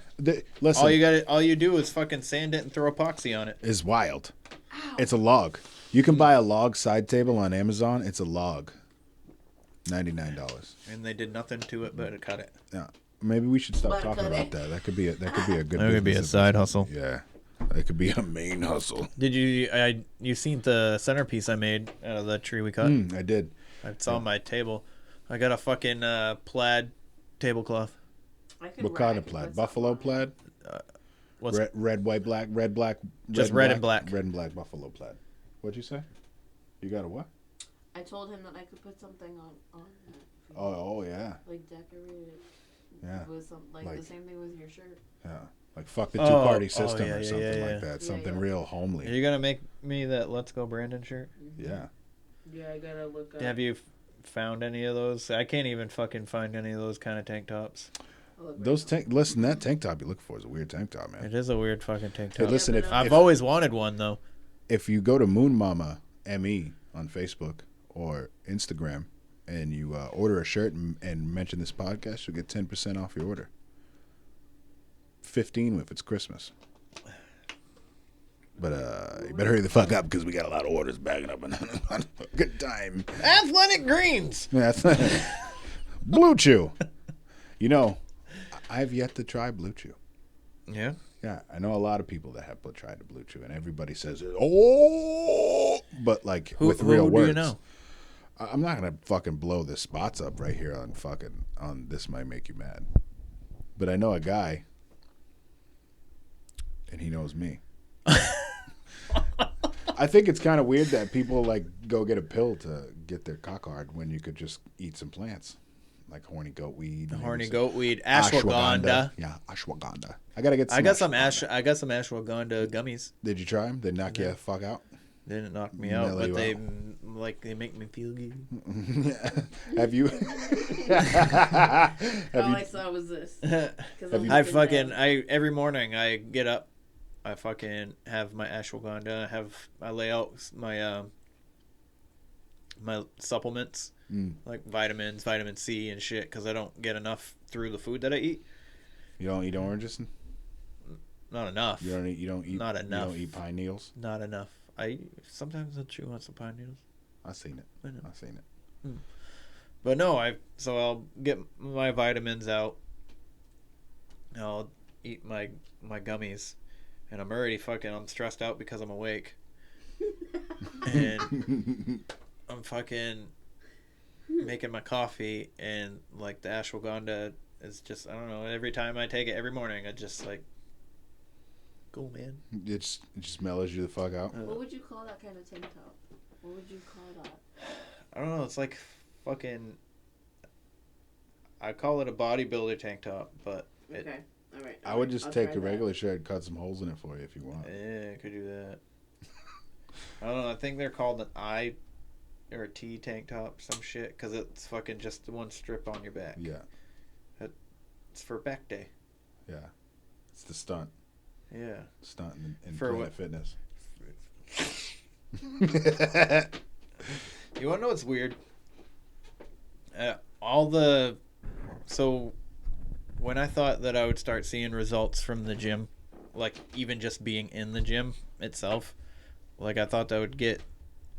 Listen, all you do is fucking sand it and throw epoxy on it. is wild. Ow. It's a log. You can buy a log side table on Amazon. It's a log. $99. And they did nothing to it but cut it. Yeah. Maybe we should stop But talking cut about it. that. That could be a good. That could be a business. side hustle. Yeah. That could be a main hustle. Did you seen the centerpiece I made out of the tree we cut? I did. It's on my table. I got a fucking plaid tablecloth. I could What kind rag of plaid? with Buffalo something on it. plaid? What's Red, white, black, red, black. Just red and black. Red and black buffalo plaid. What'd you say? You got a what? I told him that I could put something on it. Oh yeah. Like decorate it. Yeah. It was like the same thing with your shirt. Yeah. Like fuck the two-party oh, system yeah, or yeah, something yeah, like yeah. that. Yeah, Something yeah. real Are homely. you gonna make me that Let's Go Brandon shirt? Yeah. Yeah, I gotta look up. Have you found any of those? I can't even fucking find any of those kind of tank tops. Those listen, that tank top you look for is a weird tank top, man. It is a weird fucking tank Hey, top. listen, Yeah, if, but I've if, always wanted one though. if you go to Moon Mama ME on Facebook or Instagram and you order a shirt and mention this podcast, you'll get 10% off your order. 15 if it's Christmas. But you better hurry the fuck up because we got a lot of orders bagging up and good time. Athletic Greens. Yeah, Blue Chew. You know, I've yet to try Blue Chew. Yeah. Yeah, I know a lot of people that have tried the Blue Chew, and everybody says, "Oh," but like with real who words. do you know? I'm not gonna fucking blow the spots up right here on This Might Make You Mad, but I know a guy, and he knows me. I think it's kind of weird that people like go get a pill to get their cock hard when you could just eat some plants. Like horny goat weed. Horny goat weed, ashwagandha. Yeah, ashwagandha. I gotta get some. I got some ashwagandha. ashwagandha gummies. Did you try them? They knock you the fuck out? They didn't knock me out, Mellow but you they out. they make me feel good. Have you? All I saw was this. 'Cause I'm I sitting fucking down. every morning I get up, I fucking have my ashwagandha. I lay out my my supplements like vitamins, vitamin C and shit because I don't get enough through the food that I eat. You don't eat oranges? Not enough. You don't eat. Not enough. You don't eat pine needles? Not enough. Sometimes I'll chew on some pine needles. I've seen it. I know. I've seen it. But no, I'll get my vitamins out. I'll eat my gummies, and I'm stressed out because I'm awake, and I'm fucking making my coffee, and like the ashwagandha is just I don't know. Every time I take it every morning, I just like go, man. It just mellows you the fuck out. What would you call that kind of tank top? What would you call that? I don't know. It's like fucking. I call it a bodybuilder tank top, but Okay. All right. I would just I'll take try the that. regular shirt and cut some holes in it for you if you want. Yeah, I could do that. I don't know. I think they're called an I or a T tank top, some shit, because it's fucking just one strip on your back. Yeah. It's for back day. Yeah. It's the stunt. Yeah. Stunt in For Planet what? Fitness. You want to know what's weird? So when I thought that I would start seeing results from the gym, like even just being in the gym itself, like I thought that would get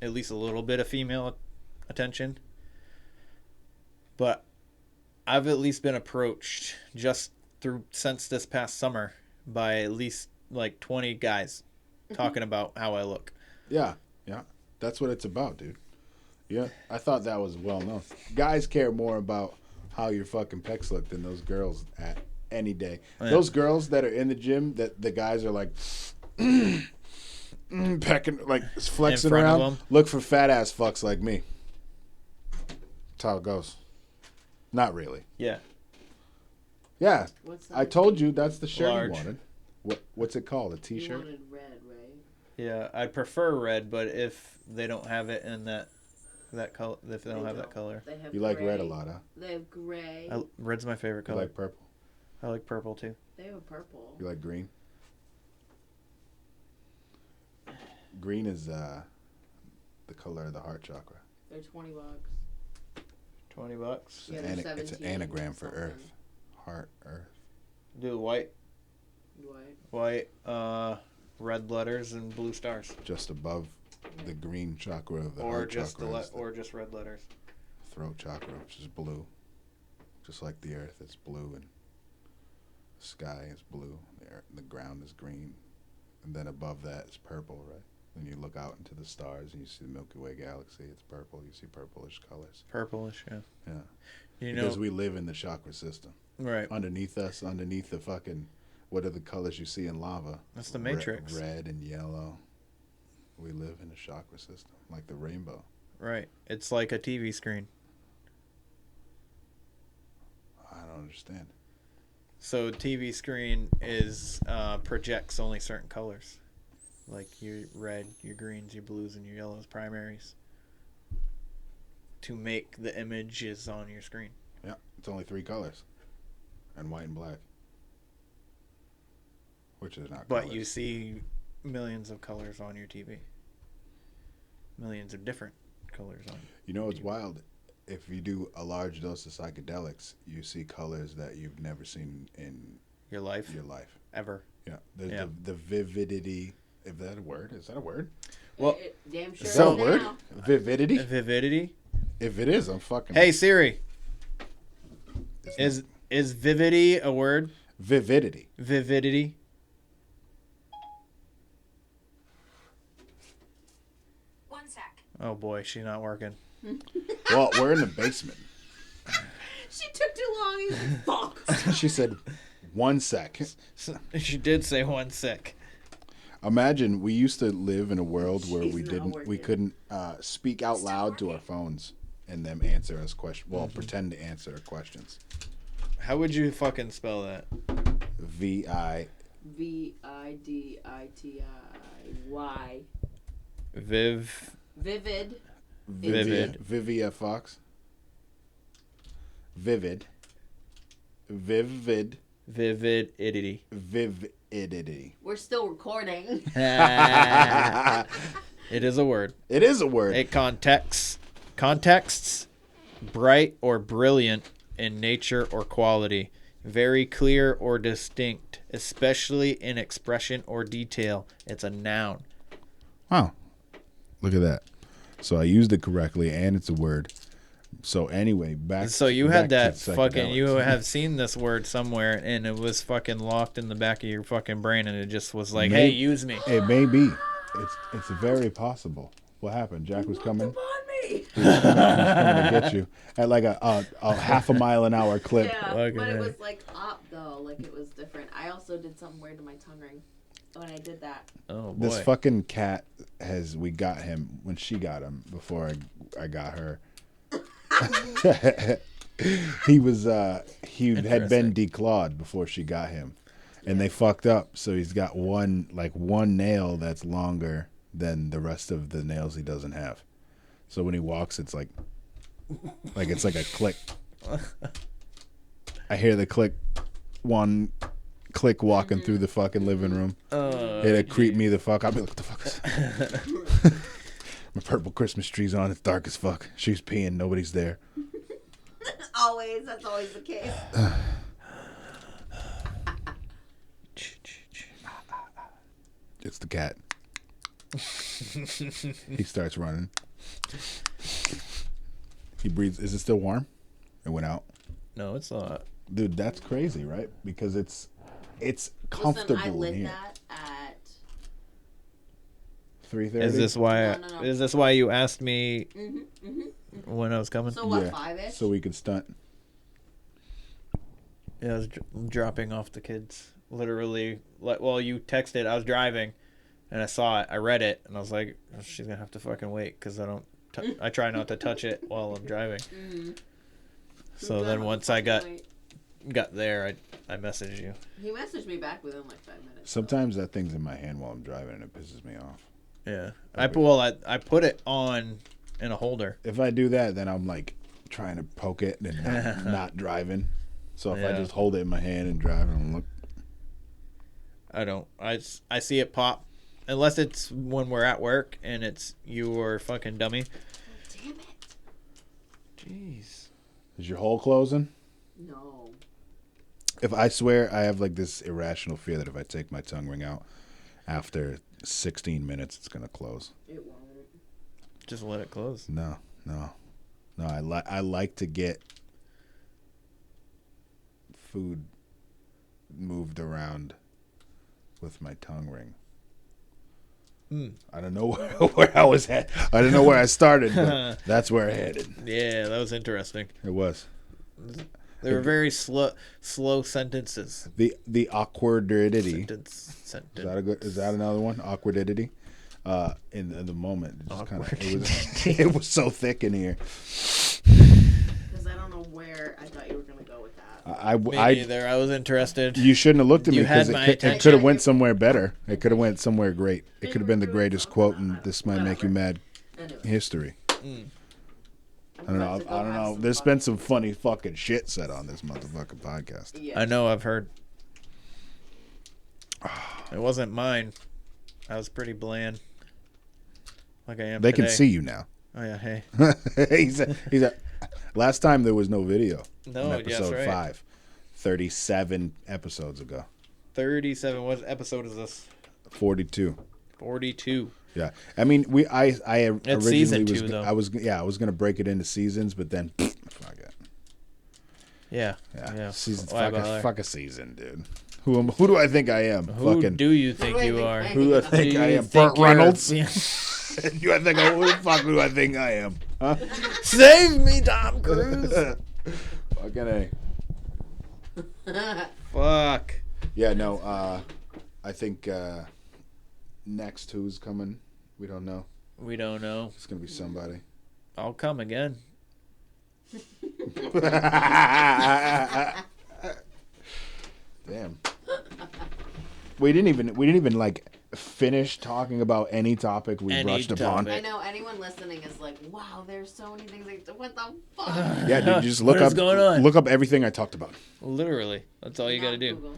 at least a little bit of female attention. But I've at least been approached just since this past summer by at least like 20 guys talking about how I look. Yeah. Yeah. That's what it's about, dude. Yeah. I thought that was well known. Guys care more about how your fucking pecs look than those girls at any day. Yeah. Those girls that are in the gym that the guys are like pecking, like flexing In front of around, them. look for fat ass fucks like me. That's how it goes. Not really. Yeah. Yeah. What's that? I told you that's the shirt Large. you wanted. What's it called? A You t-shirt? wanted red, right? Yeah, I'd prefer red, but if they don't have it in that color, if they don't have that color, They have You like gray. red a lot, huh? They have gray. red's my favorite You color. like purple? I like purple too. They have a purple. You like green? Green is the color of the heart chakra. They're $20. $20. Yeah, It's they're an 17 anagram for something. Earth. Heart, Earth. Do white. What? White, red letters and blue stars. Just above the green chakra of the Or heart just chakra. or just red letters. Throat chakra, which is blue. Just like the earth, it's blue, and the sky is blue. The ground is green. And then above that is purple, right? Then you look out into the stars and you see the Milky Way galaxy. It's purple. You see purplish colors. Purplish, yeah. Yeah. You Because know, we live in the chakra system. right. Underneath us, underneath the fucking, what are the colors you see in lava? That's the matrix. Red and yellow. We live in a chakra system, like the rainbow. Right. It's like a TV screen. I don't understand. So TV screen is projects only certain colors, like your red, your greens, your blues, and your yellows primaries, to make the images on your screen. Yeah, it's only 3 colors, and white and black, which is not. But colors. you see millions of colors on your TV. Millions of different colors on. You know what's wild? If you do a large dose of psychedelics, you see colors that you've never seen in Your life. your life. Ever. Yeah, there's Yeah. the vividity. Is that a word? Is that a word? Well, It damn sure Is that a is word? now. Vividity? Vividity. If it is, I'm fucking. Hey Siri, It's is vividity a word? vividity. Vividity. One sec. Oh boy, she's not working. Well, we're in the basement. She took too long. He's like, fuck. She said, 1 sec. She did say 1 sec. Imagine we used to live in a world where She's we not didn't, we working. couldn't speak out loud to our phones and them answer us questions. Well, pretend to answer our questions. How would you fucking spell that? VI. VIDITIY. Viv. Vivid. Vivid. Vivia Fox. Vivid. Vivid. Vividity. Vividity. We're still recording. It is a word. It is a word. It contexts bright or brilliant in nature or quality, very clear or distinct, especially in expression or detail. It's a noun. Wow. Look at that. So I used it correctly, and it's a word. So anyway, back. So you back had to that fucking. You psychedelics. have seen this word somewhere, and it was fucking locked in the back of your fucking brain, and it just was like, "Hey, use me." It may be. It's very possible. What happened? Jack was coming. Upon me. He was coming to get you at like a half a mile an hour clip. Yeah, Fucking but it A. was like up though. Like it was different. I also did something weird to my tongue ring when I did that. Oh boy. This fucking cat we got him when she got him before I got her. He was he had been Interesting. declawed before she got him, and they fucked up. So he's got one nail that's longer than the rest of the nails he doesn't have. So when he walks, it's like it's like a click. I hear the click, one click walking through the fucking living room. It'd creep me the fuck. I'd be like, what the fuck is that? My purple Christmas tree's on. It's dark as fuck. She's peeing. Nobody's there. Always. That's always the case. It's the cat. He starts running. He breathes. Is it still warm? It went out. No, it's not. Dude, that's crazy, right? Because it's comfortable Listen, I lit in here. that at 3:30. Is this why? No. Is this why you asked me when I was coming? so what, Yeah, 5-ish? so we could stunt. Yeah, I was dropping off the kids. Literally, well, you texted. I was driving, and I saw it. I read it, and I was like, oh, "She's gonna have to fucking wait," because I try not to touch it while I'm driving. So then once I got there, I messaged you. He messaged me back within like 5 minutes. Sometimes that thing's in my hand while I'm driving and it pisses me off. Yeah, I put it on in a holder. If I do that, then I'm like trying to poke it and not driving. So if I Yeah. just hold it in my hand and drive and look, I don't. I see it pop, unless it's when we're at work and it's you or fucking dummy. Damn it. Jeez. is your hole closing? No. If I swear, I have like this irrational fear that if I take my tongue ring out after 16 minutes, it's gonna close. It won't. Just let it close. No. I like to get food moved around with my tongue ring. I don't know where I was at. I don't know where I started, but that's where I headed. Yeah, that was interesting. It was. They were very slow sentences. The awkwardity. Sentence. Is that another one? Awkwardity. In the moment, it was so thick in here. Because I don't know where I thought you were going to go with that. Me neither. I was interested. You shouldn't have looked at me You because had my it attention. could have went somewhere better. It could have went somewhere great. It could have been the greatest quote in This Might Make You Mad history. I don't know. There's been some funny fucking shit said on this motherfucking podcast. Yeah. I know. I've heard. It wasn't mine. I was pretty bland. Like I am They today. can see you now. Oh yeah. Hey. he's a, last time there was no video. No, in yes, episode right. 5. 37 episodes ago. 37. What episode is this? 42. 42. Yeah, I mean, I originally season was 2, though. I was gonna break it into seasons, but then fuck it. Yeah. Seasons, Why bother? fuck a season, dude. Who do I think I am? Who do you think you are? Who do I think Do I you am? think Burt you're- Reynolds? Yeah. Who the fuck do I think I am? Huh? Save me, Tom Cruise. Fucking A. Fuck. Yeah, no. I think next who's coming? We don't know. We don't know. It's gonna be somebody. I'll come again. Damn. We didn't even like finish talking about any topic we Any brushed upon. topic. I know anyone listening is like, wow, there's so many things. Like, what the fuck? Yeah, dude, just look What is up going on? look up everything I talked about. Literally. That's all you got to Not do. Google.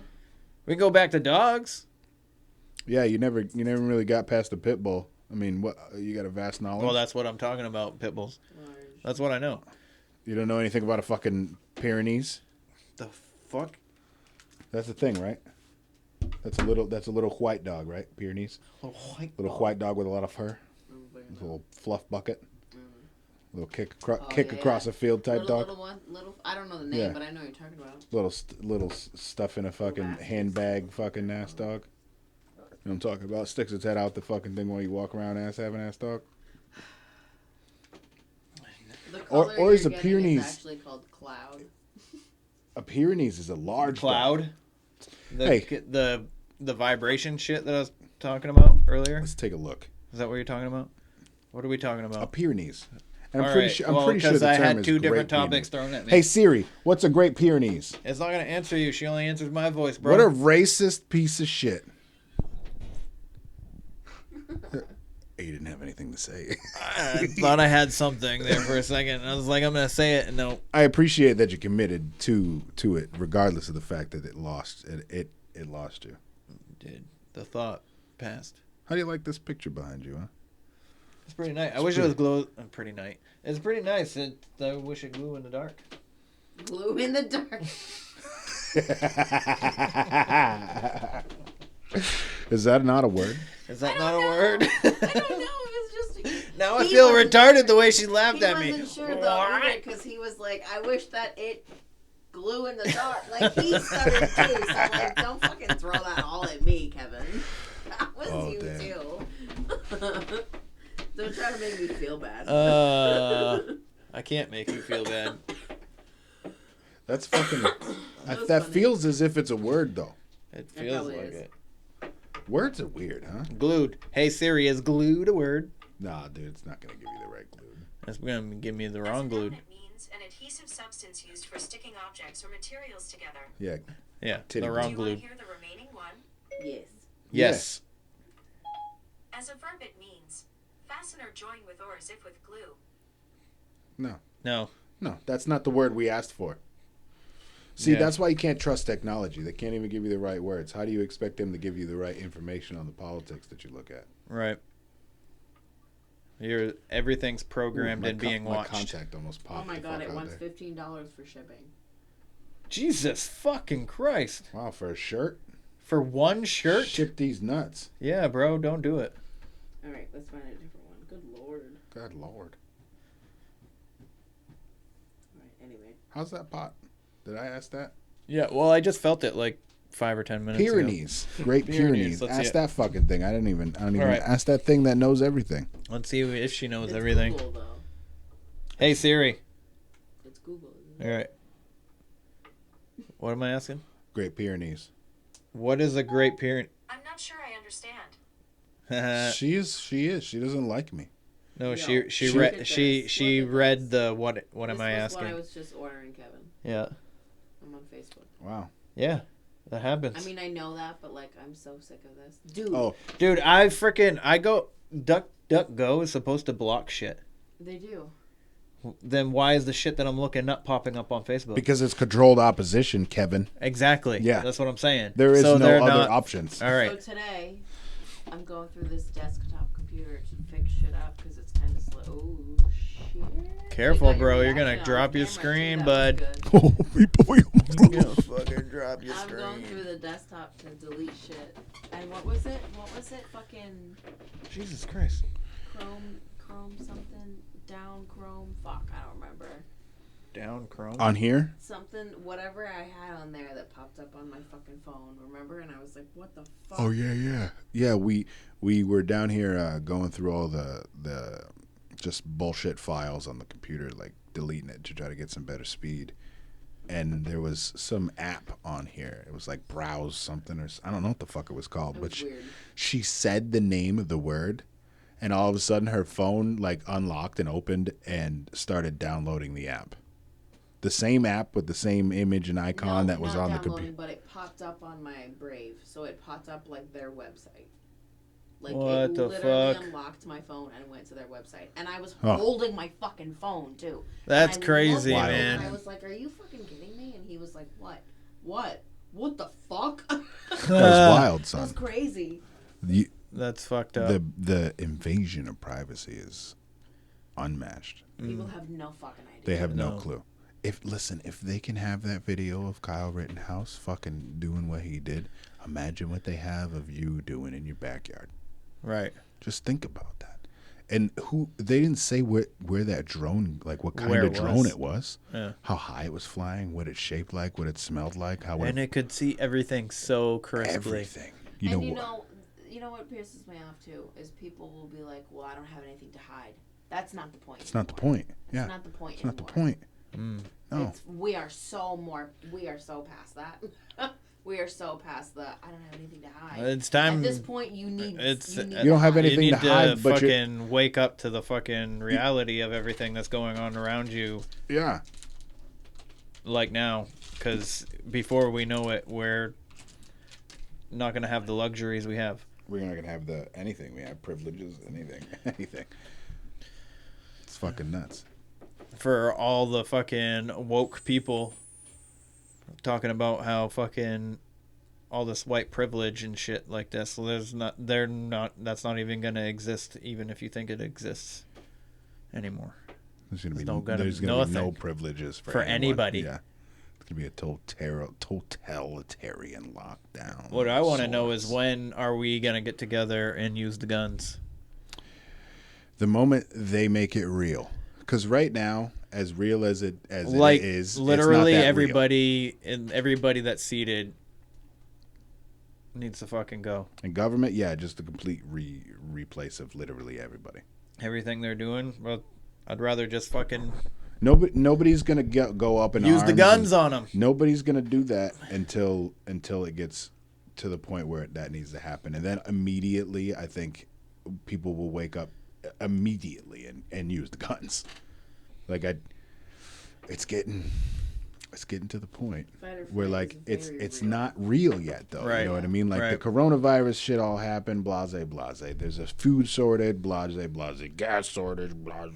We can go back to dogs. Yeah, you never really got past the pit bull. I mean, what you got a vast knowledge? Well, that's what I'm talking about, pit bulls. That's what I know. You don't know anything about a fucking Pyrenees? The fuck? That's the thing, right? That's a little white dog, right? Pyrenees. Little white dog with a lot of fur. A little fluff bucket. Little kick across a field type dog. Little one. I don't know the name, Yeah. but I know what you're talking about. Little stuff in a fucking handbag fucking ass dog. You know what I'm talking about? Sticks its head out the fucking thing while you walk around having ass dog. The Or color is you're a getting Pyrenees- is actually called cloud. A Pyrenees is a large dog. Cloud. Hey. The vibration shit that I was talking about earlier. Let's take a look. Is that what you're talking about? What are we talking A about? Pyrenees. And I'm All pretty right. sure. Well, I'm pretty sure the I term had is two Great different topics Pyrenees. thrown at me. Hey Siri, what's a Great Pyrenees? It's not gonna answer you. She only answers my voice, bro. What a racist piece of shit. You didn't have anything to say. I thought I had something there for a second. I was like, I'm gonna say it. No. I appreciate that you're committed to it, regardless of the fact that it lost you. Dude, the thought passed. How do you like this picture behind you, huh? It's pretty nice. I wish it was glow. Pretty nice. It's pretty nice. I wish it glue in the dark. Glue in the dark. Is that not a word? Is that not a word? I don't know. It was just. Now I He feel wasn't retarded sure. the way she laughed at He me. wasn't sure though because he was like, I wish that it glue in the dark. Like he started too. So I'm like, don't fucking throw that all at me, Kevin. That was Oh, you damn. too. Don't try to make me feel bad. I can't make you feel bad. That's fucking. was that funny. feels as if it's a word, though. It feels probably like is. it. Words are weird, huh? Glued. Hey Siri, is glued a word? Nah, dude, it's not gonna give you the right clue. That's gonna give me the wrong As a glued. magnet means an adhesive substance used for sticking objects or materials together. Yeah. Yeah, Titty the glue. wrong Do you want glued. to hear the remaining one? Yes. Yes. As a verb, it means fasten or join with or as if with glue. No. No, that's not the word we asked for. See, Yeah. that's why you can't trust technology. They can't even give you the right words. How do you expect them to give you the right information on the politics that you look at? Right. Everything's programmed Ooh, and being my watched. contact almost Oh popped. my the god! fuck It out wants there. $15 for shipping. Jesus fucking Christ. Wow, for a shirt? For one shirt? Ship these nuts. Yeah, bro, don't do it. All right, let's find a different one. Good lord. Good lord. All right, anyway. How's that pot? Did I ask that? Yeah, well, I just felt it like 5 or 10 minutes Pyrenees. ago. Great Pyrenees. Pyrenees. Let's see Ask it. that fucking thing. I don't even right. ask that thing that knows everything. Let's see if she knows It's everything. Google, though. Hey, Siri. It's Google. Isn't All it? right. What am I asking? Great Pyrenees. What is a Great Pyrenees? I'm not sure I understand. She is. She doesn't like me. No, Yo, she look read at she this. she Look at read this. the what am I This was asking? what I was just ordering, Kevin. Yeah. I'm on Facebook. Wow. Yeah. That happens. I mean, I know that, but like, I'm so sick of this, dude. Oh, Dude, I go DuckDuckGo is supposed to block shit. They do. Then why is the shit that I'm looking up popping up on Facebook? because it's controlled opposition, Kevin. Exactly. Yeah. That's what I'm saying. There is So no they're other not- options. All right. So today, I'm going through this desktop computer to fix shit up because it's kind of slow. Oh shit! Careful, They got your bro. You're reaction gonna on drop your camera, too. screen, That bud. was good. Oh, people. fucking drop your I'm going through the desktop to delete shit. And what was it? Fucking Jesus Christ. Chrome something down Chrome. Fuck, I don't remember. Down Chrome. On here? Something, whatever I had on there that popped up on my fucking phone. Remember? And I was like, what the fuck? Oh yeah. We were down here going through all the just bullshit files on the computer, like deleting it to try to get some better speed. And there was some app on here. It was like browse something or I don't know what the fuck it was called, It but was weird. she said the name of the word, and all of a sudden her phone like unlocked and opened and started downloading the app. The same app with the same image and icon that was not on the downloading, computer. but it popped up on my Brave, so it popped up like their website. Like What it the literally fuck? unlocked my phone and went to their website, and I was Oh. holding my fucking phone too. That's And I crazy, looked at him, man. And I was like, "Are you fucking kidding me?" And he was like, What the fuck?" That was wild, That son. was crazy. That's fucked up. The invasion of privacy is unmatched. People have no fucking idea. They have no No. clue. If they can have that video of Kyle Rittenhouse fucking doing what he did, imagine what they have of you doing in your backyard. Right. Just think about that. And they didn't say where that drone, like what kind Where of it drone was. it was, Yeah. how high it was flying, what it shaped like, what it smelled like, how And it could see everything so crisply. everything. You know what pisses me off too is people will be like, "Well, I don't have anything to hide." That's not the point. It's not the anymore. point. Yeah. It's not the point. It's not the anymore. point. No. We are so past that. We are so past the I don't have anything to hide. It's time. At this point, you need. You You don't have to hide. anything you to need hide, but you're- fucking wake up to the fucking reality of everything that's going on around you, Yeah. like now. Because before we know it, we're not gonna have the luxuries we have. We're not gonna have anything. We have privileges, anything. It's fucking nuts. For all the fucking woke people talking about how fucking all this white privilege and shit like this. So that's not even gonna exist, even if you think it exists anymore. There's gonna be no gonna- there's gonna be no nothing. privileges for anyone. anybody. Yeah. It's gonna be a totalitarian lockdown. What I want to know is Sorts. when are we gonna get together and use the guns? The moment they make it real. Because right now, as real as it Like is, literally it's not that everybody that's seated needs to fucking go. real. And government, yeah, just a complete replace of literally everybody. Everything they're doing, well, I'd rather just fucking Nobody's gonna go up in use the arms guns and- on them. Nobody's gonna do that until it gets to the point where that needs to happen, and then immediately, I think people will wake up immediately and use the guns. Like it's getting to the point Fighter where flight like is very it's real. not real yet, though. Right. You know what I mean? Like Right. the coronavirus shit all happened, blase. There's a food shortage, blase. Gas shortage, blase.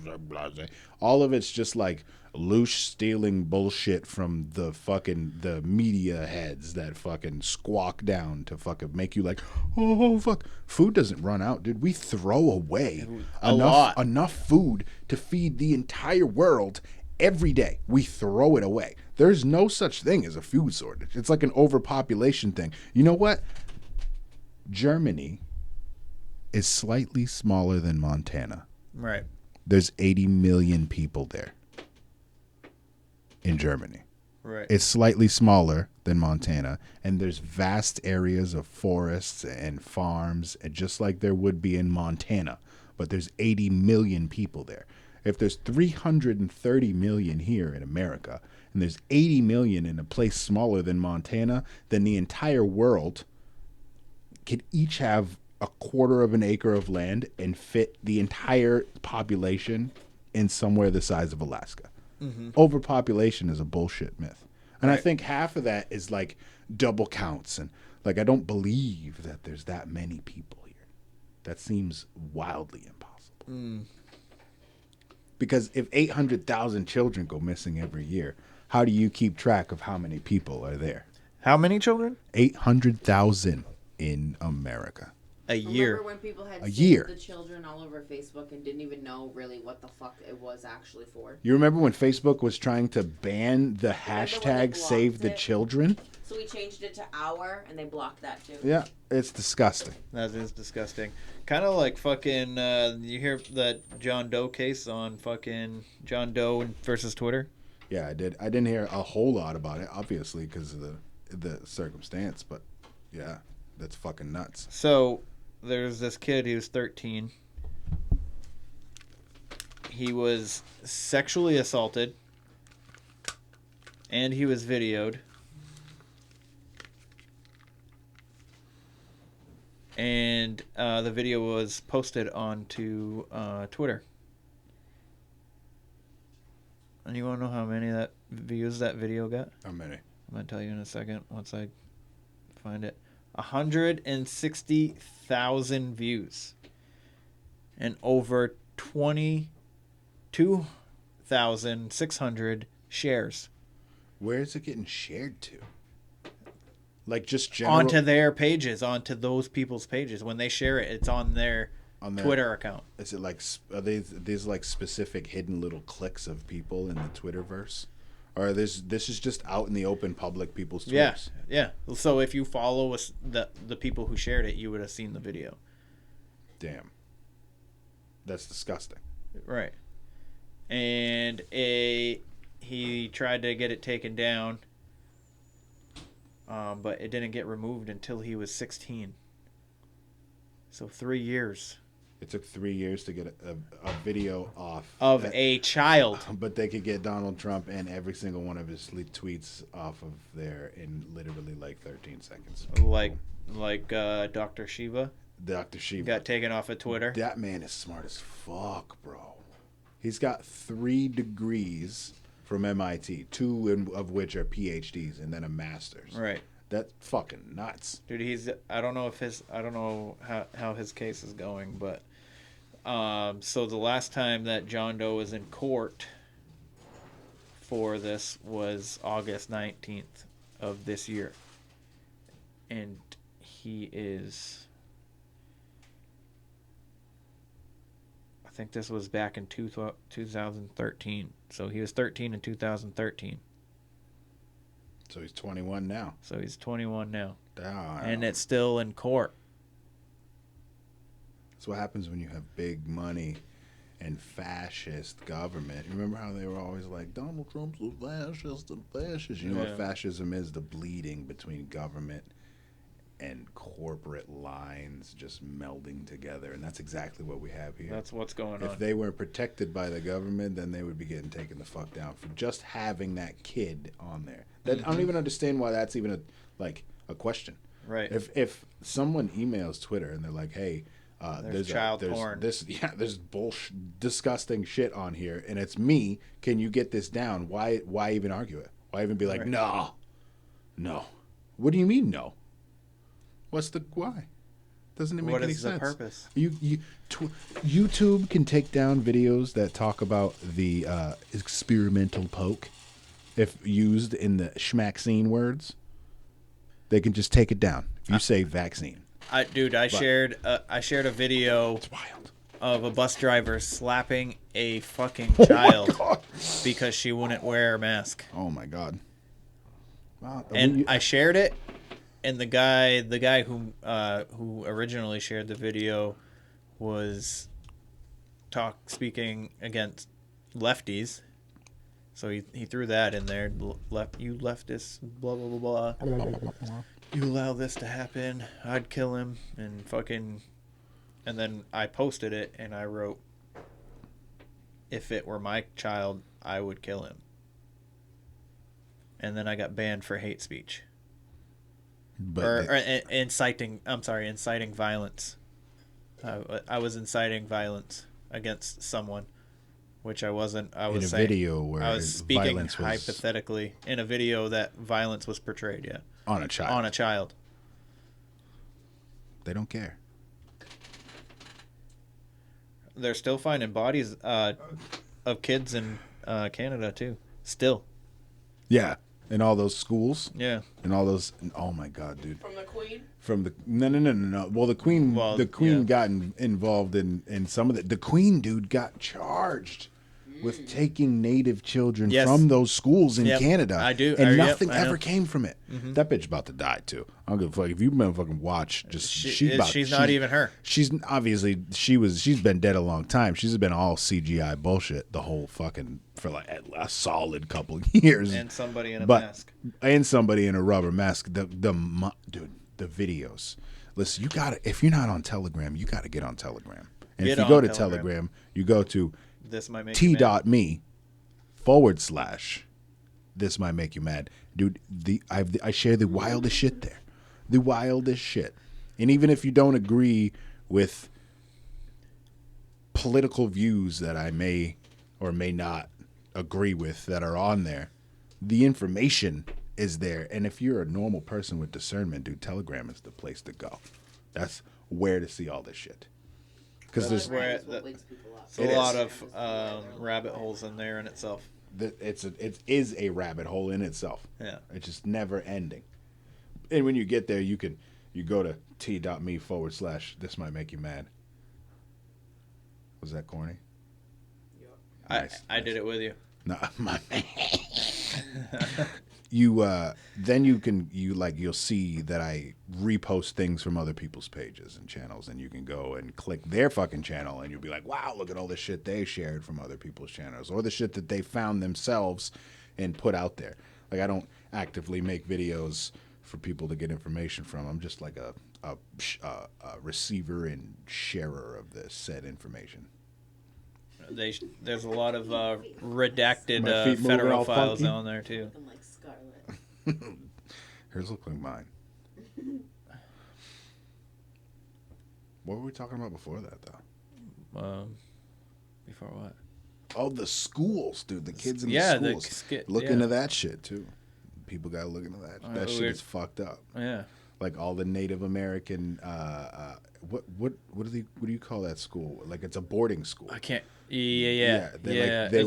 All of it's just like loose stealing bullshit from the media heads that fucking squawk down to fucking make you like, oh fuck. Food doesn't run out, dude. We throw away A lot. enough food to feed the entire world every day. We throw it away. There's no such thing as a food shortage. It's like an overpopulation thing. You know what? Germany is slightly smaller than Montana. Right. There's 80 million people there in Germany. Right. It's slightly smaller than Montana, and there's vast areas of forests and farms, and just like there would be in Montana. But there's 80 million people there. If there's 330 million here in America, and there's 80 million in a place smaller than Montana, then the entire world could each have a quarter of an acre of land and fit the entire population in somewhere the size of Alaska. Mm-hmm. Overpopulation is a bullshit myth. And I think half of that is like double counts. And like, I don't believe that there's that many people here. That seems wildly impossible. Because if 800,000 children go missing every year, how do you keep track of how many people are there? How many children? 800,000 in America. A year. Remember when people had A year. the children all over Facebook and didn't even know really what the fuck it was actually for? You remember when Facebook was trying to ban the when they hashtag blocked Save the it? Children? So we changed it to our, and they blocked that too. Yeah, it's disgusting. That is disgusting. Kind of like fucking, you hear that John Doe case on fucking John Doe versus Twitter? Yeah, I did. I didn't hear a whole lot about it, obviously, because of the circumstance, but yeah, that's fucking nuts. So, there's this kid, he was 13. He was sexually assaulted, and he was videoed. And the video was posted onto Twitter. And you want to know how many views that video got? How many? I'm going to tell you in a second once I find it. 160,000 views. And over 22,600 shares. Where is it getting shared to? Like just general... Onto their pages, onto those people's pages. When they share it, it's on their Twitter account. Is it like, are these like specific hidden little cliques of people in the Twitterverse? Or this is just out in the open public people's Twitters? Yeah. So if you follow the people who shared it, you would have seen the video. Damn. That's disgusting. Right. And he tried to get it taken down, but it didn't get removed until he was 16. So 3 years. It took 3 years to get a video off of a child. But they could get Donald Trump and every single one of his tweets off of there in literally like 13 seconds. Like Dr. Shiva. Dr. Shiva got taken off of Twitter. That man is smart as fuck, bro. He's got 3 degrees from MIT, 2 of which are PhDs, and then a master's. Right. That's fucking nuts. Dude, I don't know how his case is going, but so the last time that John Doe was in court for this was August 19th of this year. And he is, I think this was back in 2013. So he was 13 in 2013. So he's 21 now. So he's 21 now. Damn. And it's still in court. That's what happens when you have big money and fascist government. Remember how they were always like, Donald Trump's a fascist and fascist. You know what fascism is? The bleeding between government and corporate lines just melding together. And that's exactly what we have here. That's what's going on. If they weren't protected by the government, then they would be getting taken the fuck down for just having that kid on there. That I don't even understand why that's even a question. Right. If someone emails Twitter and they're like, hey, there's child porn. There's bullshit, disgusting shit on here, and it's me. Can you get this down? Why even argue it? Why even be like, right. No? What do you mean no? What's the why? Doesn't it make any sense? What is the purpose? YouTube can take down videos that talk about the experimental poke if used in the schmaxine words. They can just take it down. If you say vaccine. I shared a video. It's wild. of a bus driver slapping a fucking child because she wouldn't wear a mask. Oh my god. Wow. And I shared it, and the guy who originally shared the video was speaking against lefties. So he threw that in there. You leftists, blah blah blah blah. You allow this to happen, I'd kill him, and fucking. And then I posted it, and I wrote, "If it were my child, I would kill him." And then I got banned for hate speech, inciting violence. I was inciting violence against someone, which I wasn't. I was in a saying, video where I was speaking violence was hypothetically in a video that violence was portrayed. Yeah, on a child. On a child. They don't care. They're still finding bodies of kids in Canada too. Still. Yeah, in all those schools. Yeah. And all those. Oh my god, dude. From the Queen. No. Well, the Queen. The Queen got involved in some of the Queen dude got charged with taking Native children from those schools in Canada. I do. And nothing ever came from it. Mm-hmm. That bitch about to die too. I don't give a fuck. If you've been fucking watch, just she's not even her. She's obviously she's been dead a long time. She's been all CGI bullshit the whole fucking for like a solid couple of years. And somebody in a mask. And somebody in a rubber mask. Dude, the videos. Listen, you gotta. If you're not on Telegram, you gotta get on Telegram. And if you go to Telegram, you go to This might make t.me / this might make you mad, dude. I share the wildest shit there, the wildest shit. And even if you don't agree with political views that I may or may not agree with that are on there, the information is there. And if you're a normal person with discernment, dude, Telegram is the place to go. That's where to see all this shit. Because there's a lot of rabbit holes in there in itself. It is a rabbit hole in itself. Yeah, it's just never ending. And when you get there, you go to t.me / this might make you mad. Was that corny? Yeah. I did it with you. No, my man. Then you'll see that I repost things from other people's pages and channels, and you can go and click their fucking channel, and you'll be like, wow, look at all the shit they shared from other people's channels, or the shit that they found themselves and put out there. Like, I don't actively make videos for people to get information from. I'm just like a receiver and sharer of the said information. There's a lot of redacted federal files on there too. Like Scarlet. Hers look like mine. What were we talking about before that, though? Before what? Oh, the schools, dude. The kids in the schools. Look into that shit too. People gotta look into that. That shit is fucked up. Yeah. Like all the Native American. What do you call that school? Like it's a boarding school. I can't. Yeah. They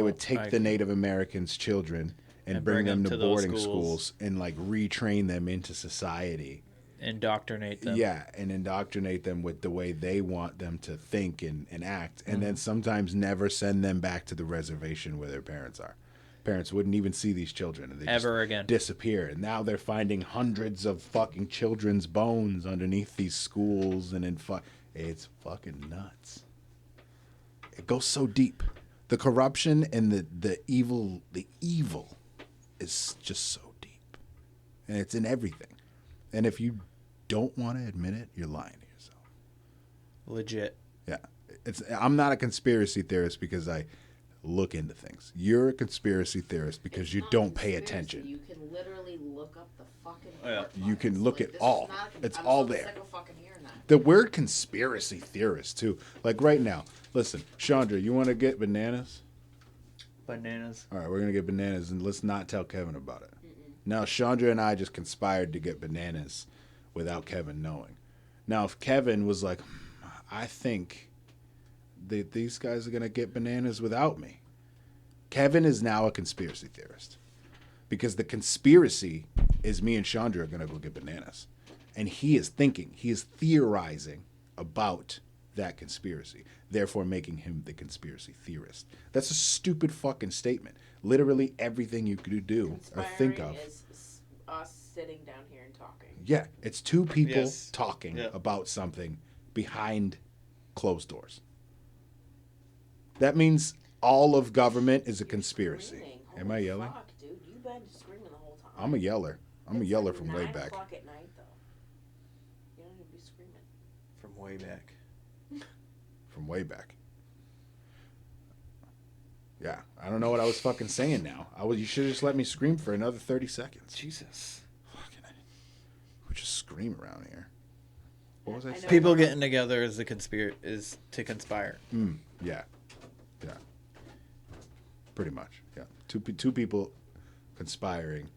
would take the Native Americans' children and bring them to boarding schools and like retrain them into society. Indoctrinate them. Yeah, and indoctrinate them with the way they want them to think and act. And then sometimes never send them back to the reservation where their parents are. Parents wouldn't even see these children. And they ever just again. Disappear. And now they're finding hundreds of fucking children's bones underneath these schools and it's fucking nuts. It goes so deep. The corruption and the evil is just so deep. And it's in everything. And if you don't want to admit it, you're lying to yourself. Legit. Yeah. I'm not a conspiracy theorist because I look into things. You're a conspiracy theorist because you don't pay attention. You can literally look up the fucking... You can look at all. It's all there. The word conspiracy theorist, too. Like right now. Listen, Chandra, you want to get bananas? Bananas. All right, we're going to get bananas, and let's not tell Kevin about it. Now, Chandra and I just conspired to get bananas without Kevin knowing. Now, if Kevin was like, I think that these guys are going to get bananas without me, Kevin is now a conspiracy theorist. Because the conspiracy is me and Chandra are going to go get bananas. And he is theorizing about that conspiracy, therefore making him the conspiracy theorist. That's a stupid fucking statement. Literally everything you could do or think of. Is us sitting down here and talking. Yeah, it's two people Yes. talking Yep. about something behind closed doors. That means all of government is a conspiracy. Screaming. Am I yelling? Fuck, dude, you've been screaming the whole time. I'm a yeller. I'm a It's yeller like from way 9 back. o'clock at night, though. You don't need to be screaming. From way back. From way back. Yeah, I don't know what I was fucking saying now. You should have just let me scream for another 30 seconds. Jesus. Fucking, we just scream around here. What was I I know. saying? People getting together is to conspire. Yeah. Yeah. Pretty much. Yeah. Two people conspiring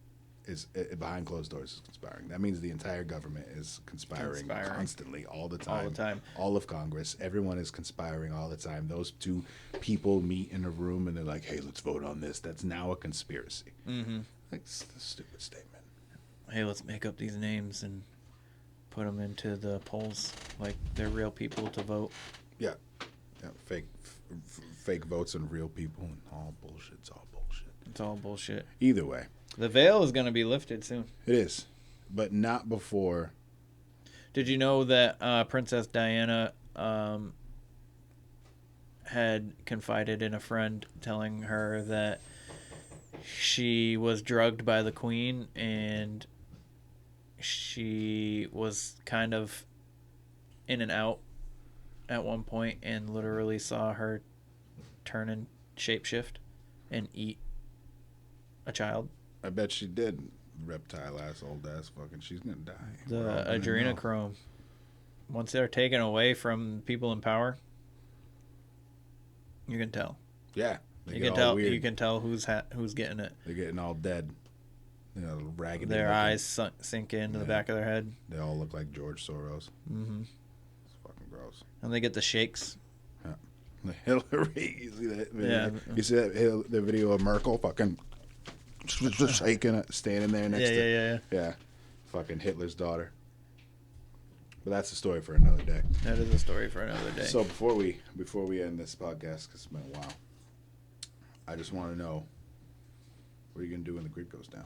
is behind closed doors is conspiring. That means the entire government is conspiring constantly, all the time. All the time. All of Congress, everyone is conspiring all the time. Those two people meet in a room and they're like, "Hey, let's vote on this." That's now a conspiracy. Mm-hmm. That's a stupid statement. Hey, let's make up these names and put them into the polls like they're real people to vote. Yeah. Yeah. Fake votes on real people and all bullshit. It's all bullshit. It's all bullshit. Either way, The veil is going to be lifted soon. it is, but not before. Did you know that Princess Diana had confided in a friend telling her that she was drugged by the Queen and she was kind of in and out at one point and literally saw her turn and shapeshift and eat a child? I bet she did. Reptile ass, old ass, fucking. She's gonna die. We're all The gonna know. adrenochrome. Once they're taken away from people in power, you can tell. Yeah, they You get can all tell. Weird. You can tell who's getting it. They're getting all dead. You know, raggedy. Their looking. eyes sink into the Yeah. back of their head. They all look like George Soros. Mm-hmm. It's fucking gross. And they get the shakes. Hillary, you see that? Video? Yeah. You see that the video of Merkel fucking just shaking, standing there next to. Yeah. Yeah, fucking Hitler's daughter. But that's a story for another day. That is a story for another day. So before we end this podcast, because it's been a while, I just want to know, what are you gonna do when the grid goes down?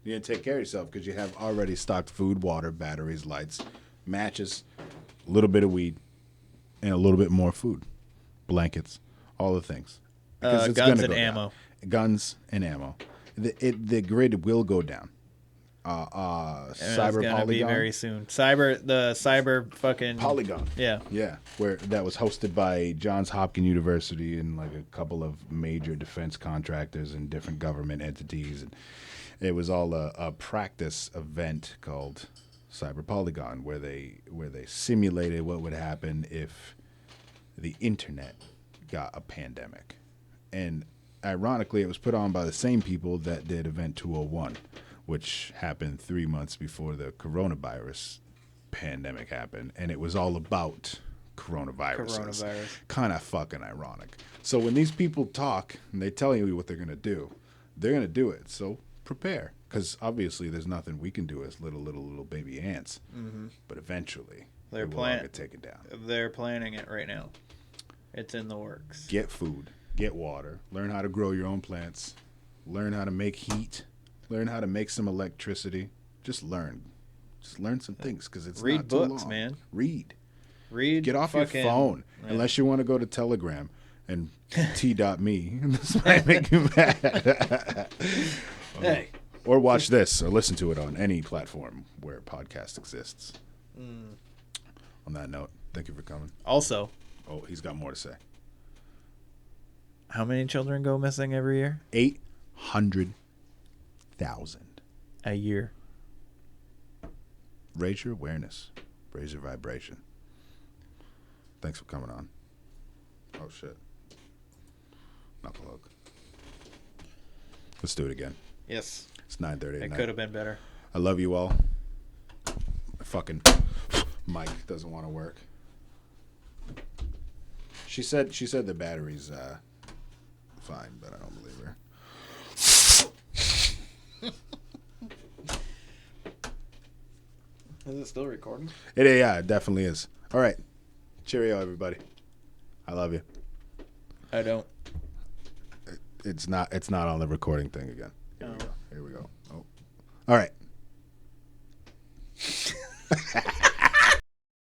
You're gonna take care of yourself because you have already stocked food, water, batteries, lights, matches, a little bit of weed, and a little bit more food, blankets, all the things. Because it's guns gonna and go down. ammo. Guns and ammo. The grid will go down. And Cyber it's gonna Polygon. be very soon. The cyber fucking Polygon. Yeah. Yeah, where that was hosted by Johns Hopkins University and like a couple of major defense contractors and different government entities, and it was all a practice event called Cyber Polygon, where they simulated what would happen if the internet got a pandemic, and ironically, it was put on by the same people that did Event 201, which happened 3 months before the coronavirus pandemic happened, and it was all about coronaviruses. Kind of fucking ironic. So when these people talk and they tell you what they're gonna do, they're gonna do it. So prepare, because obviously there's nothing we can do as little baby ants. Mm-hmm. But eventually, They're we will all get taken down. They're planning it right now. It's in the works. Get food, get water, learn how to grow your own plants, learn how to make heat, learn how to make some electricity. Just learn some things, because it's Read not too books, long. man. Read. Read. Get off your fucking- phone, Yeah. unless you want to go to Telegram and t.me. This might make you mad. Hey. Or watch this, or listen to it on any platform where a podcast exists. On that note, thank you for coming. Also, Oh, he's got more to say. how many children go missing every year? 800,000. A year. Raise your awareness. Raise your vibration. Thanks for coming on. Oh, shit. Knuckle hug. Let's do it again. Yes. It's 9:30 at It night. could have been better. I love you all. My fucking mic doesn't want to work. She said the battery's fine, but I don't believe her. Is it still recording? It definitely is. All right. Cheerio, everybody. I love you. I don't. It's not on the recording thing again. No. Here we go. Oh. All right.